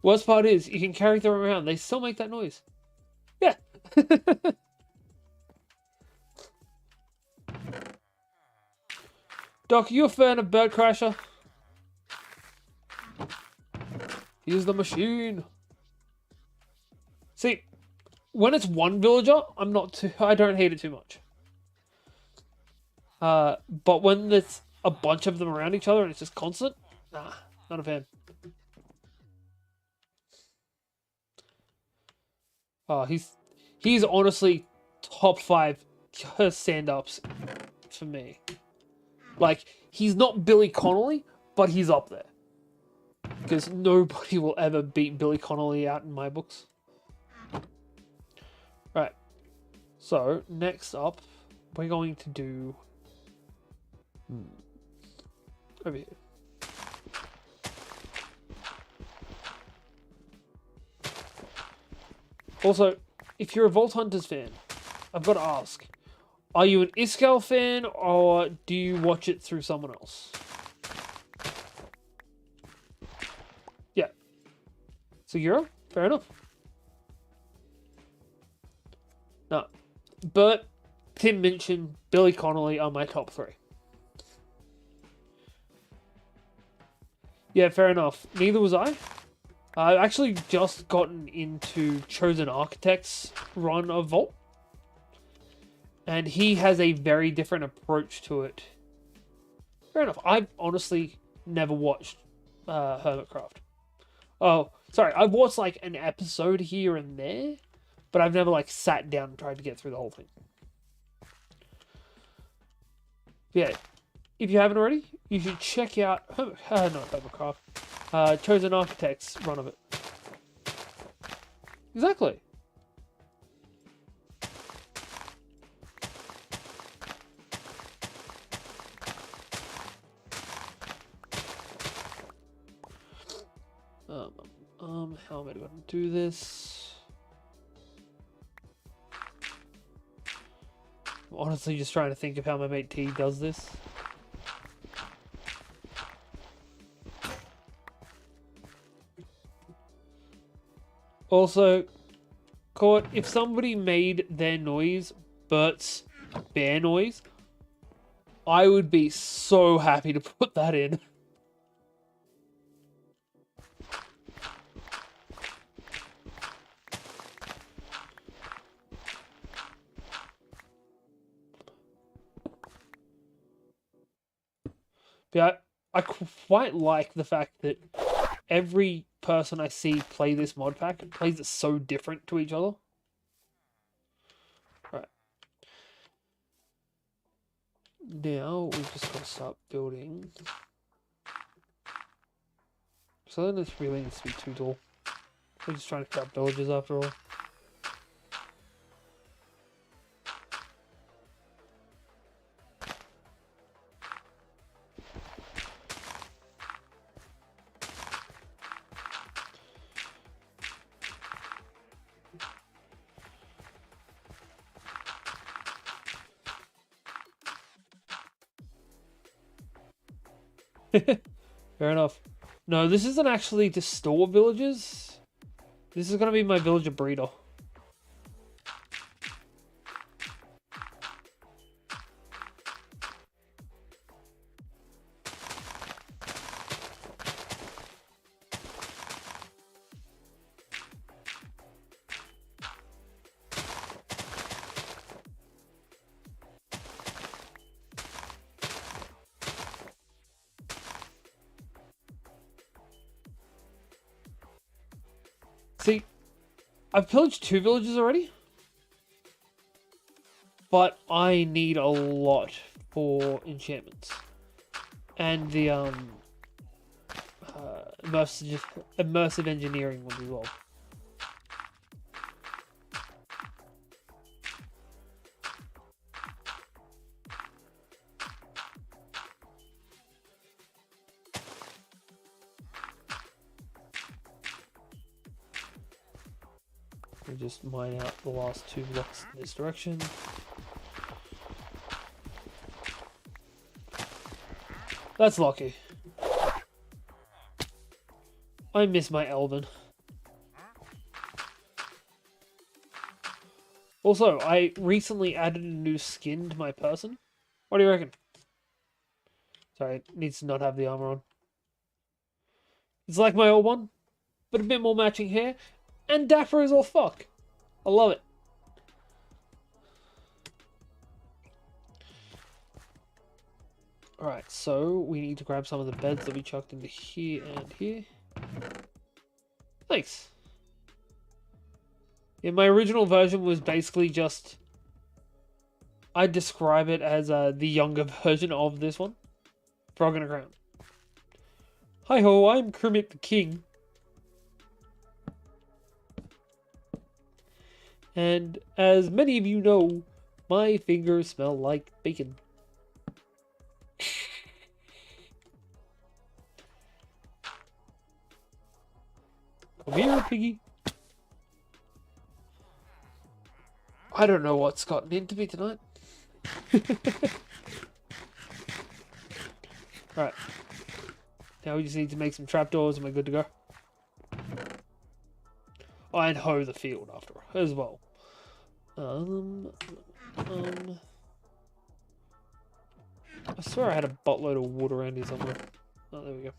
Worst part is, you can carry them around, they still make that noise. Yeah. Doc, you a fan of Bert Kreischer? Here's the machine. See, when it's one villager, I don't hate it too much. But when there's a bunch of them around each other and it's just constant, nah, not a fan. Oh, he's honestly top 5 stand-ups for me. Like, he's not Billy Connolly, but he's up there. Because nobody will ever beat Billy Connolly out in my books. Right. So, next up, we're going to do... over here. Also, if you're a Vault Hunters fan, I've got to ask, are you an Iskall fan, or do you watch it through someone else? Yeah. So you're fair enough. No. Bert, Tim Minchin, Billy Connolly are my top 3. Yeah, fair enough. Neither was I. I've actually just gotten into Chosen Architect's run of Vault. And he has a very different approach to it. Fair enough. I've honestly never watched Hermitcraft. Oh, sorry. I've watched like an episode here and there. but I've never like sat down and tried to get through the whole thing. Yeah, if you haven't already, you should check out not Hovercraft, Chosen Architect's run of it. Exactly. How am I going to do this? I'm honestly just trying to think of how my mate T does this. Also, Court, if somebody made their noise Bert's bear noise, I would be so happy to put that in. Yeah, I quite like the fact that every person I see play this mod pack plays it so different to each other. Right. Now we've just got to start building. So then this really needs to be too tall. We're just trying to trap villages after all. Fair enough. No, this isn't actually to store villagers. This is going to be my villager breeder. See, I've pillaged 2 villages already. But I need a lot for enchantments. And the immersive engineering one as well. We'll just mine out the last 2 blocks in this direction. That's lucky. I miss my Elven. Also, I recently added a new skin to my person. What do you reckon? Sorry, it needs to not have the armor on. It's like my old one, but a bit more matching hair, and dapper as all fuck. I love it. Alright, so we need to grab some of the beds that we chucked into here and here. Thanks. Yeah, my original version was basically just... I'd describe it as the younger version of this one. Frog in a Crown. Hi-ho, I'm Kermit the King. And as many of you know, my fingers smell like bacon. Come here, piggy. I don't know what's gotten into me tonight. Alright. Now we just need to make some trapdoors and we're good to go. Oh, and hoe the field after as well. I swear I had a buttload of wood around here somewhere. Oh, there we go.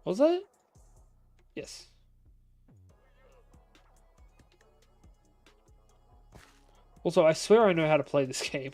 Was that it? Yes. Also, I swear I know how to play this game.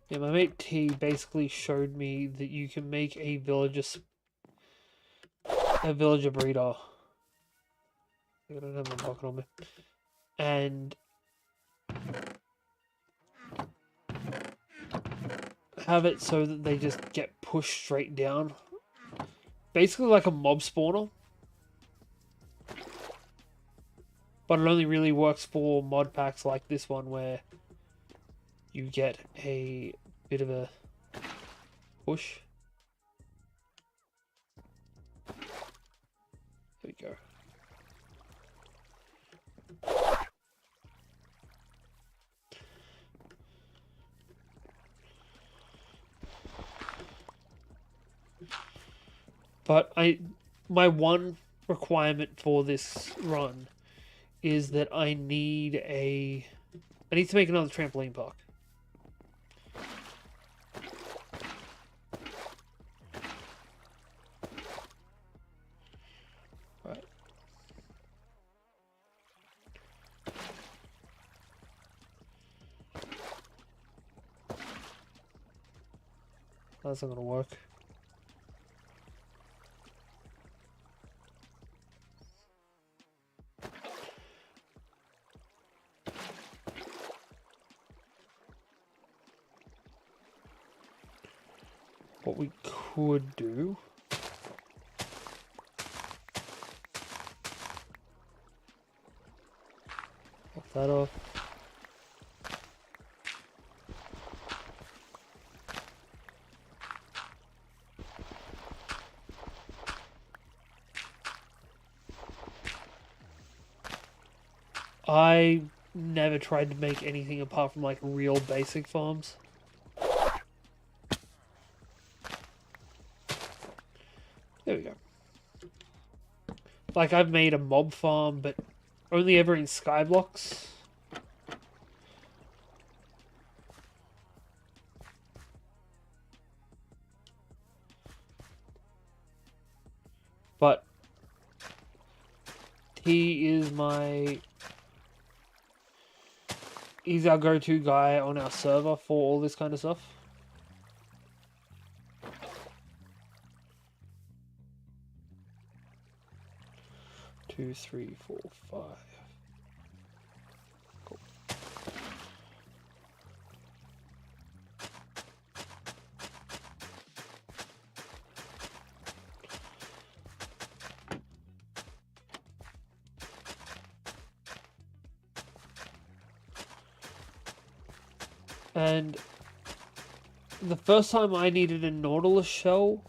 Yeah, my mate T basically showed me that you can make a villager breeder. I don't have my bucket on me. And have it so that they just get pushed straight down. Basically like a mob spawner. But it only really works for mod packs like this one where you get a bit of a push. There we go. But my one requirement for this run is that I need to make another trampoline park. Right. That's not gonna work. What we could do pop that off. I never tried to make anything apart from like real basic farms. There we go. Like I've made a mob farm, but only ever in Skyblocks. But he's our go-to guy on our server for all this kind of stuff. Two, three, four, five. Cool. And the first time I needed a Nautilus shell,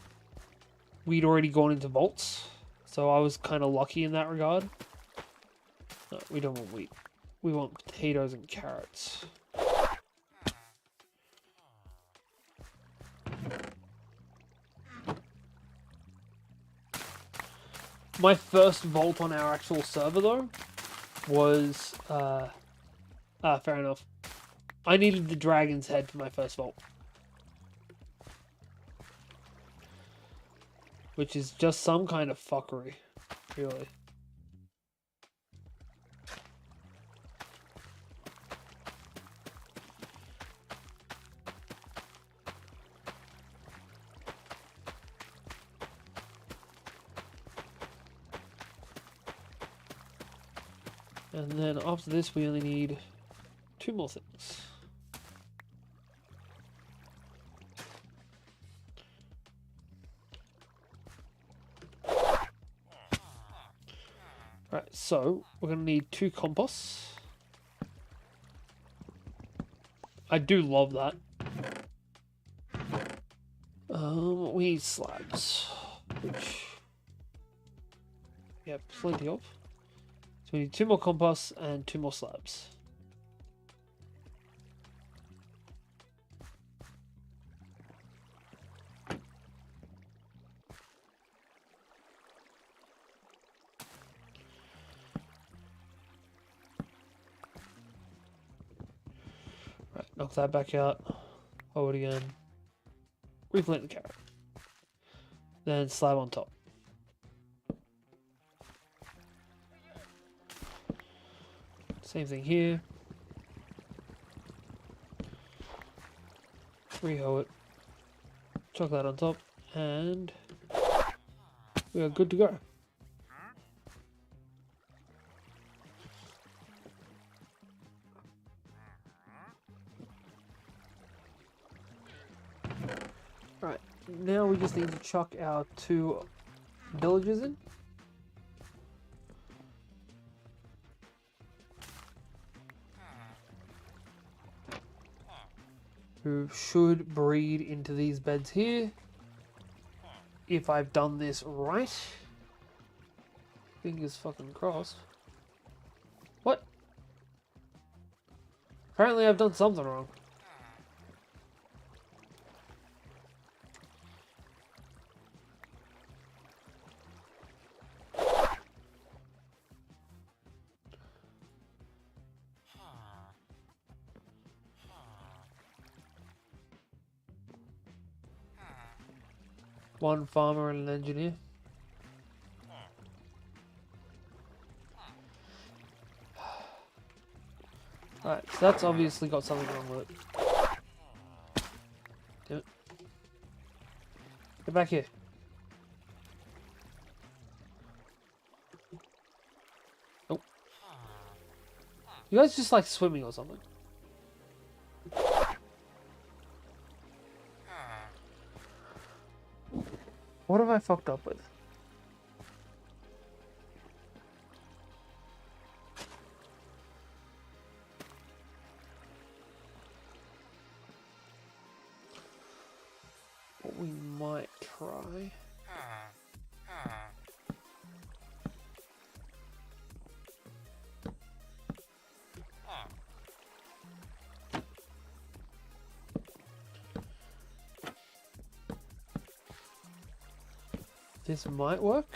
we'd already gone into vaults. So I was kind of lucky in that regard. No, we don't want wheat. We want potatoes and carrots. My first vault on our actual server, though, was... fair enough. I needed the dragon's head for my first vault. Which is just some kind of fuckery, really. And then after this, we only need 2 more things. Right, so we're going to need 2 composts. I do love that. We need slabs, which, yeah, plenty of. So we need 2 more composts and 2 more slabs. Right, knock that back out. Hold it again. Replant the carrot. Then slab on top. Same thing here. Rehoe it. Chuck that on top, and we are good to go. Right, now we just need to chuck our 2 villagers in. Who should breed into these beds here. If I've done this right. Fingers fucking crossed. What? Apparently I've done something wrong. One farmer and an engineer. Alright, so that's obviously got something wrong with it. Damn it. Get back here. Oh. You guys just like swimming or something? What have I fucked up with? What we might try. This might work.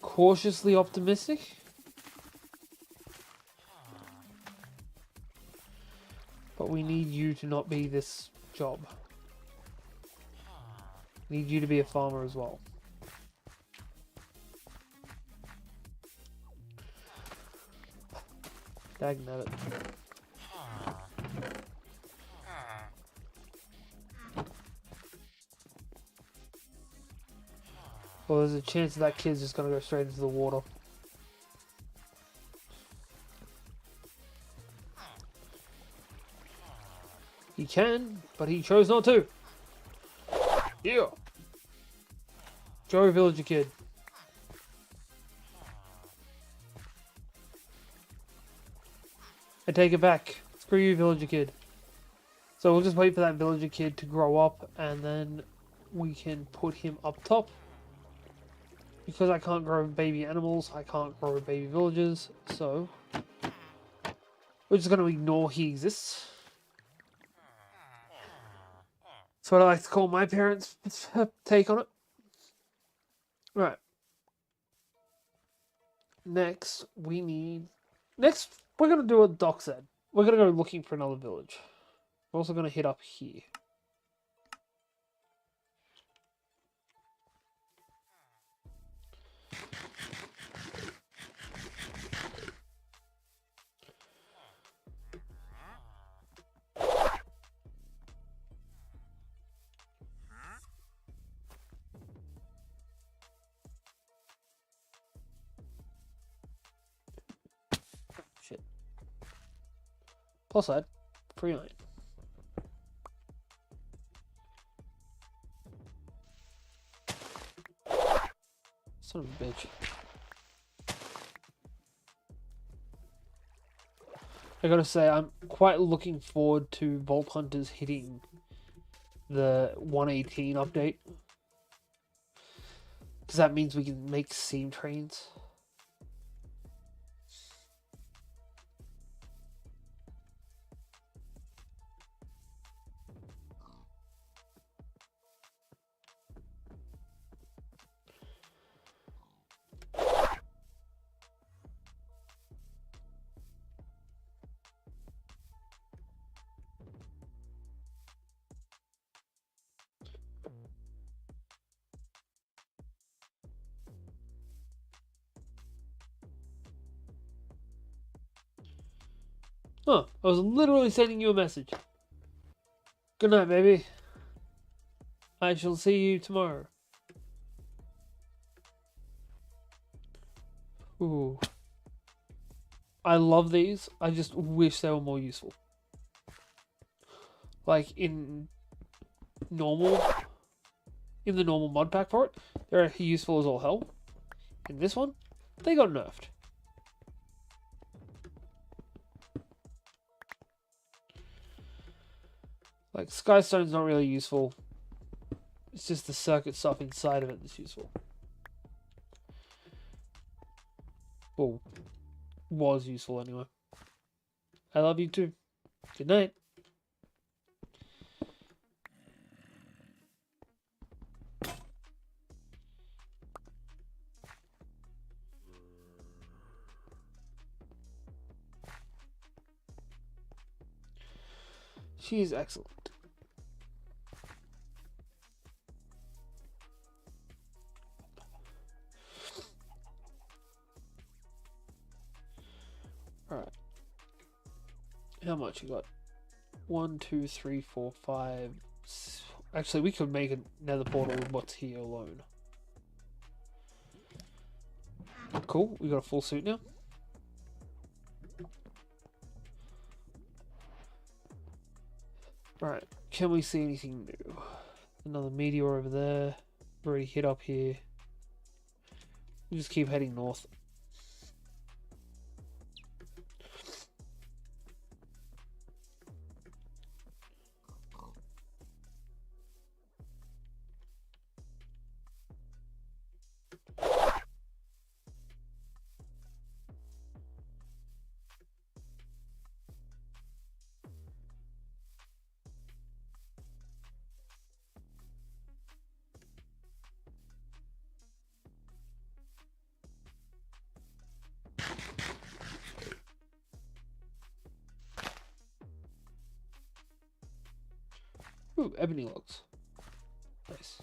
Cautiously optimistic. But we need you to not be this job. Need you to be a farmer as well. Dagnabbit. Well, there's a chance that kid's just gonna go straight into the water. He can, but he chose not to. Yeah. Joe, villager kid. I take it back. Screw you, villager kid. So we'll just wait for that villager kid to grow up, and then we can put him up top. Because I can't grow baby animals, I can't grow baby villagers, so we're just going to ignore he exists. That's what I like to call my parents' take on it. Right. Next, we're going to do what Doc said. We're going to go looking for another village. We're also going to hit up here. Shit. Plus side, free iron. Son of a bitch. I gotta say, I'm quite looking forward to Vault Hunters hitting the 118 update. Because that means we can make steam trains. Huh, I was literally sending you a message. Good night, baby. I shall see you tomorrow. Ooh. I love these. I just wish they were more useful. Like in normal, in the normal mod pack for it, they're useful as all hell. In this one, they got nerfed. Like Skystone's not really useful. It's just the circuit stuff inside of it that's useful. Well, was useful anyway. I love you too. Good night. She is excellent. Alright. How much you got? 1, 2, 3, 4, 5. Actually, we could make another portal with what's here alone. Cool, we got a full suit now. Right, can we see anything new? Another meteor over there. Already hit up here. We just keep heading north. Ooh, ebony logs. Nice.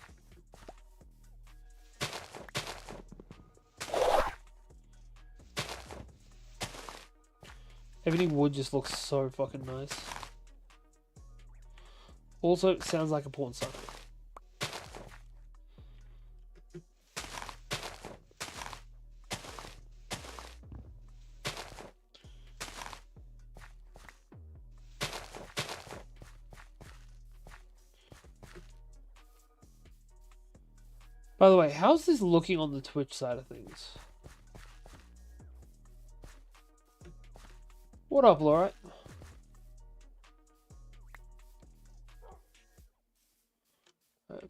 Ebony wood just looks so fucking nice. Also, it sounds like a porn site. By the way, how's this looking on the Twitch side of things? What up, Laura?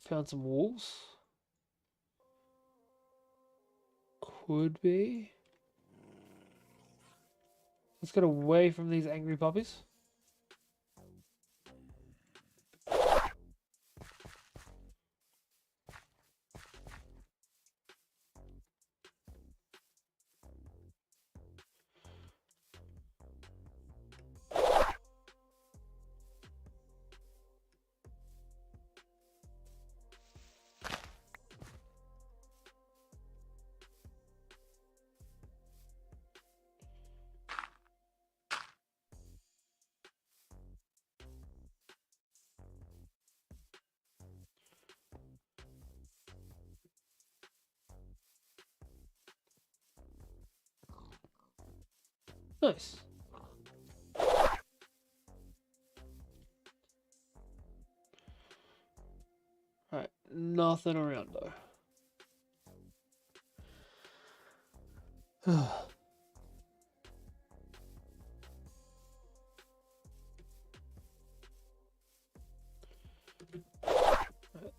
Found some wolves. Could be. Let's get away from these angry puppies. Nice. Alright, nothing around though.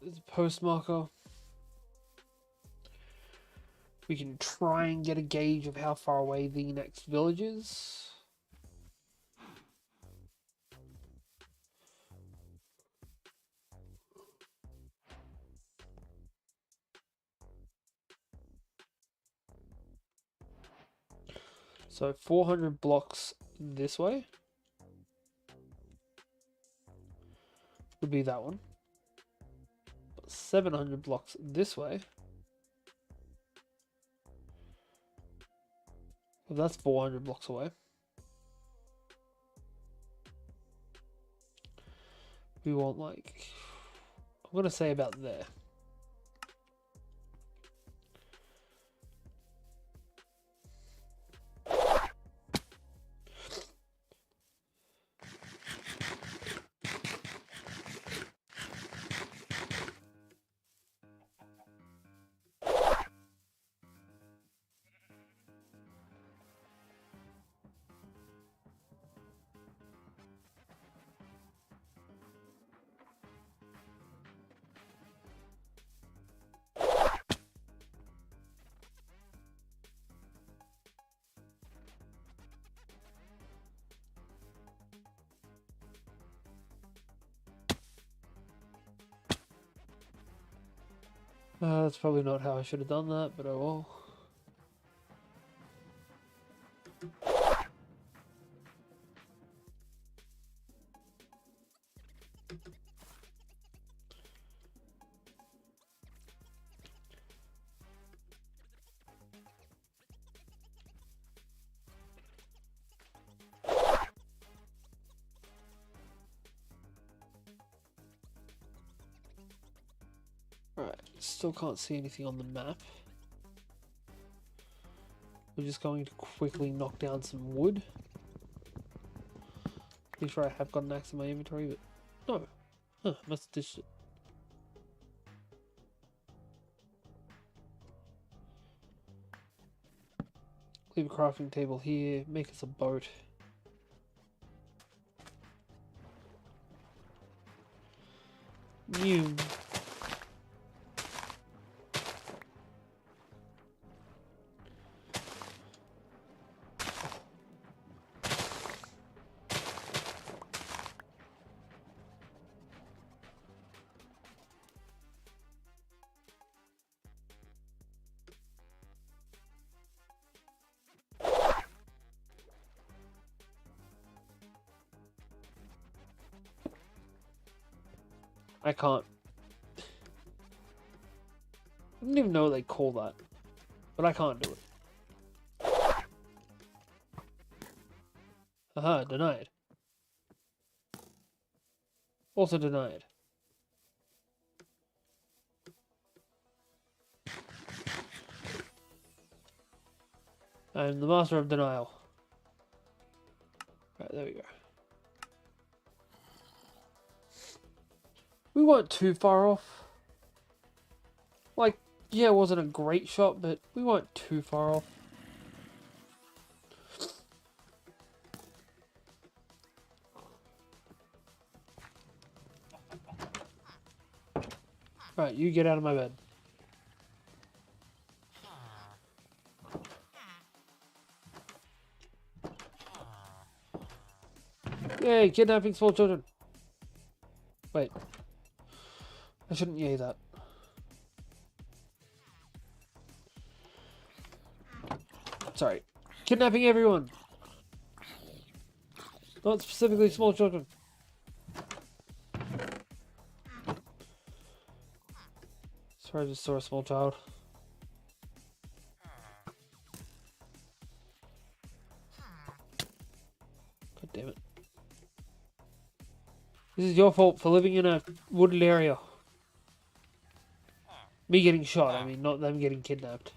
There's a post marker. We can try and get a gauge of how far away the next village is. So 400 blocks this way would be that one. 700 blocks this way. Well, that's 400 blocks away. We want like, I'm gonna say about there. That's probably not how I should have done that, but oh well. Alright, still can't see anything on the map. We're just going to quickly knock down some wood. Pretty sure I have got an axe in my inventory, but no. Huh, must have ditched it. Leave a crafting table here, make us a boat. New. I can't. I didn't even know they call that. But I can't do it. Haha, denied. Also denied. I'm the master of denial. Right, there we go. We weren't too far off. Like, yeah, it wasn't a great shot, but we weren't too far off. Right, you get out of my bed. Yay, kidnapping small children. Wait. I shouldn't yay that. Sorry. Kidnapping everyone. Not specifically small children. Sorry, I just saw a small child. God damn it. This is your fault for living in a wooded area. Me getting shot, I mean, not them getting kidnapped.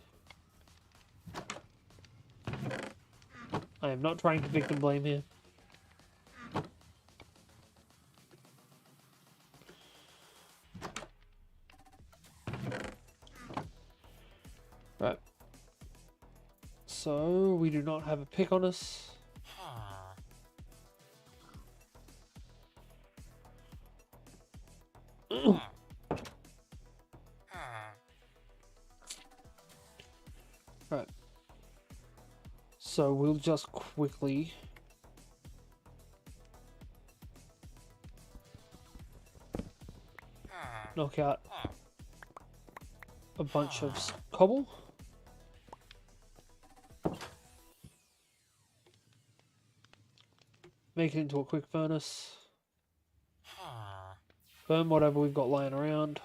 I am not trying to victim blame here. Right. So, we do not have a pick on us. Right. So, we'll just quickly knock out a bunch of cobble. Make it into a quick furnace. Burn whatever we've got lying around.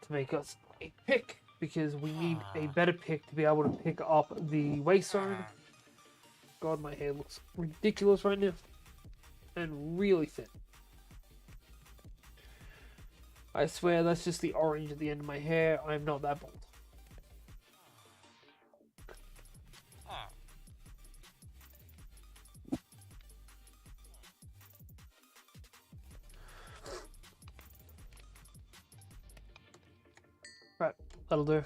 To make us a pick, because we need a better pick to be able to pick up the waystone. God, my hair looks ridiculous right now. and really thin. I swear that's just the orange at the end of my hair. I'm not that bald. Right, that'll do.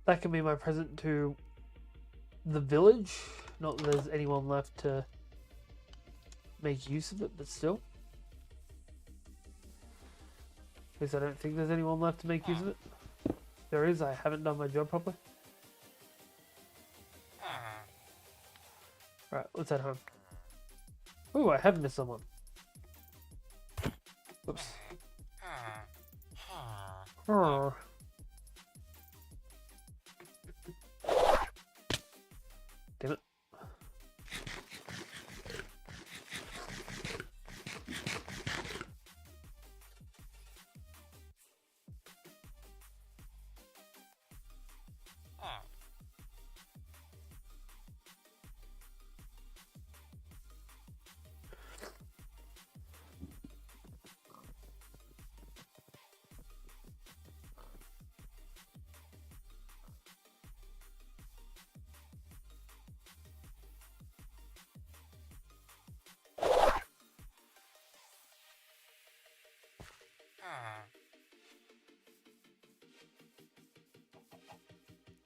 That can be my present to the village. Not that there's anyone left to make use of it, but still. Because I don't think there's anyone left to make use of it. If there is, I haven't done my job properly. Right, let's head home. Ooh, I have missed someone. Oops. Oh. Damn it.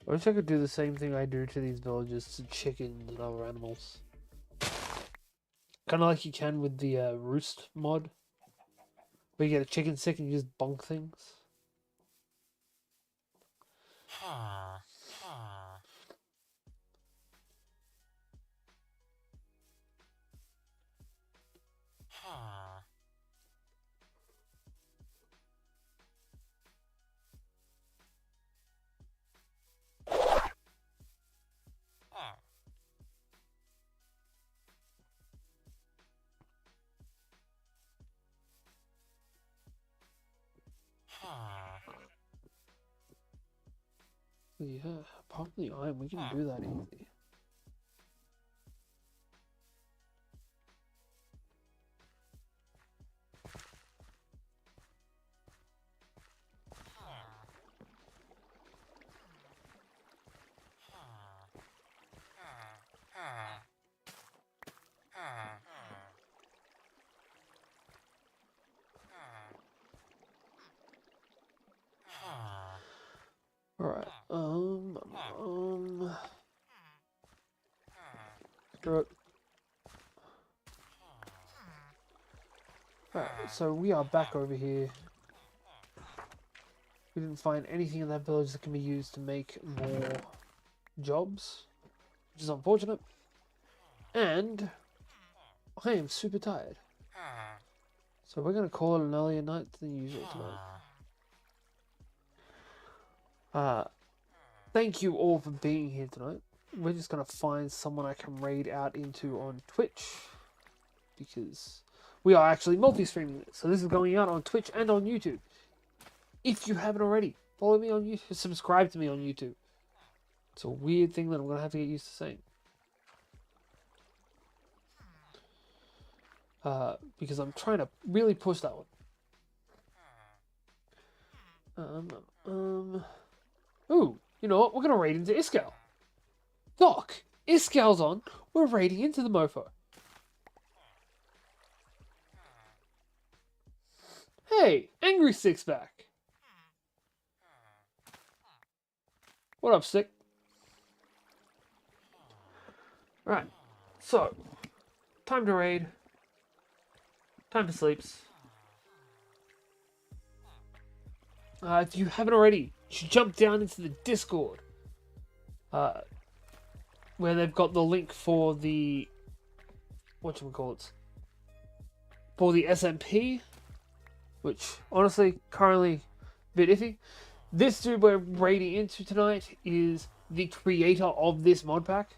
I wish I could do the same thing I do to these villages to chickens and other animals. Kind of like you can with the Roost mod. Where you get a chicken sick and you just bonk things. Yeah, apart from the iron, we can do that easy. Alright, screw it. Alright, so we are back over here. We didn't find anything in that village that can be used to make more jobs, which is unfortunate. And I am super tired. So we're going to call it an earlier night than usual tonight. Thank you all for being here tonight. We're just going to find someone I can raid out into on Twitch, because we are actually multi-streaming this. So this is going out on Twitch and on YouTube. If you haven't already, follow me on YouTube, subscribe to me on YouTube. It's a weird thing that I'm going to have to get used to saying. Because I'm trying to really push that one. Ooh, you know what? We're going to raid into Iskall. Doc, Iskall's on. We're raiding into the mofo. Hey, Angry Sixpack. What up, Stick? Right, so, time to raid. Time for sleeps. If you haven't already, you should jump down into the Discord. Where they've got the link for the... whatchamacallit? For the SMP. Which, honestly, currently a bit iffy. This dude we're raiding into tonight is the creator of this mod pack.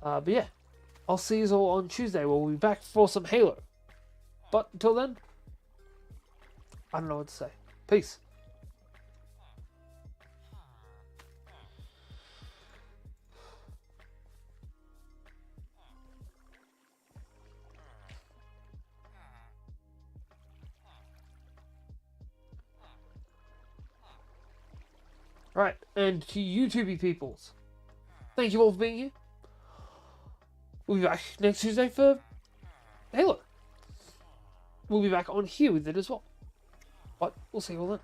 But yeah, I'll see you all on Tuesday. We'll be back for some Halo. But until then, I don't know what to say. Peace. Right, and to YouTube peoples, thank you all for being here. We'll be back next Tuesday for Halo. We'll be back on here with it as well. But we'll see you all then.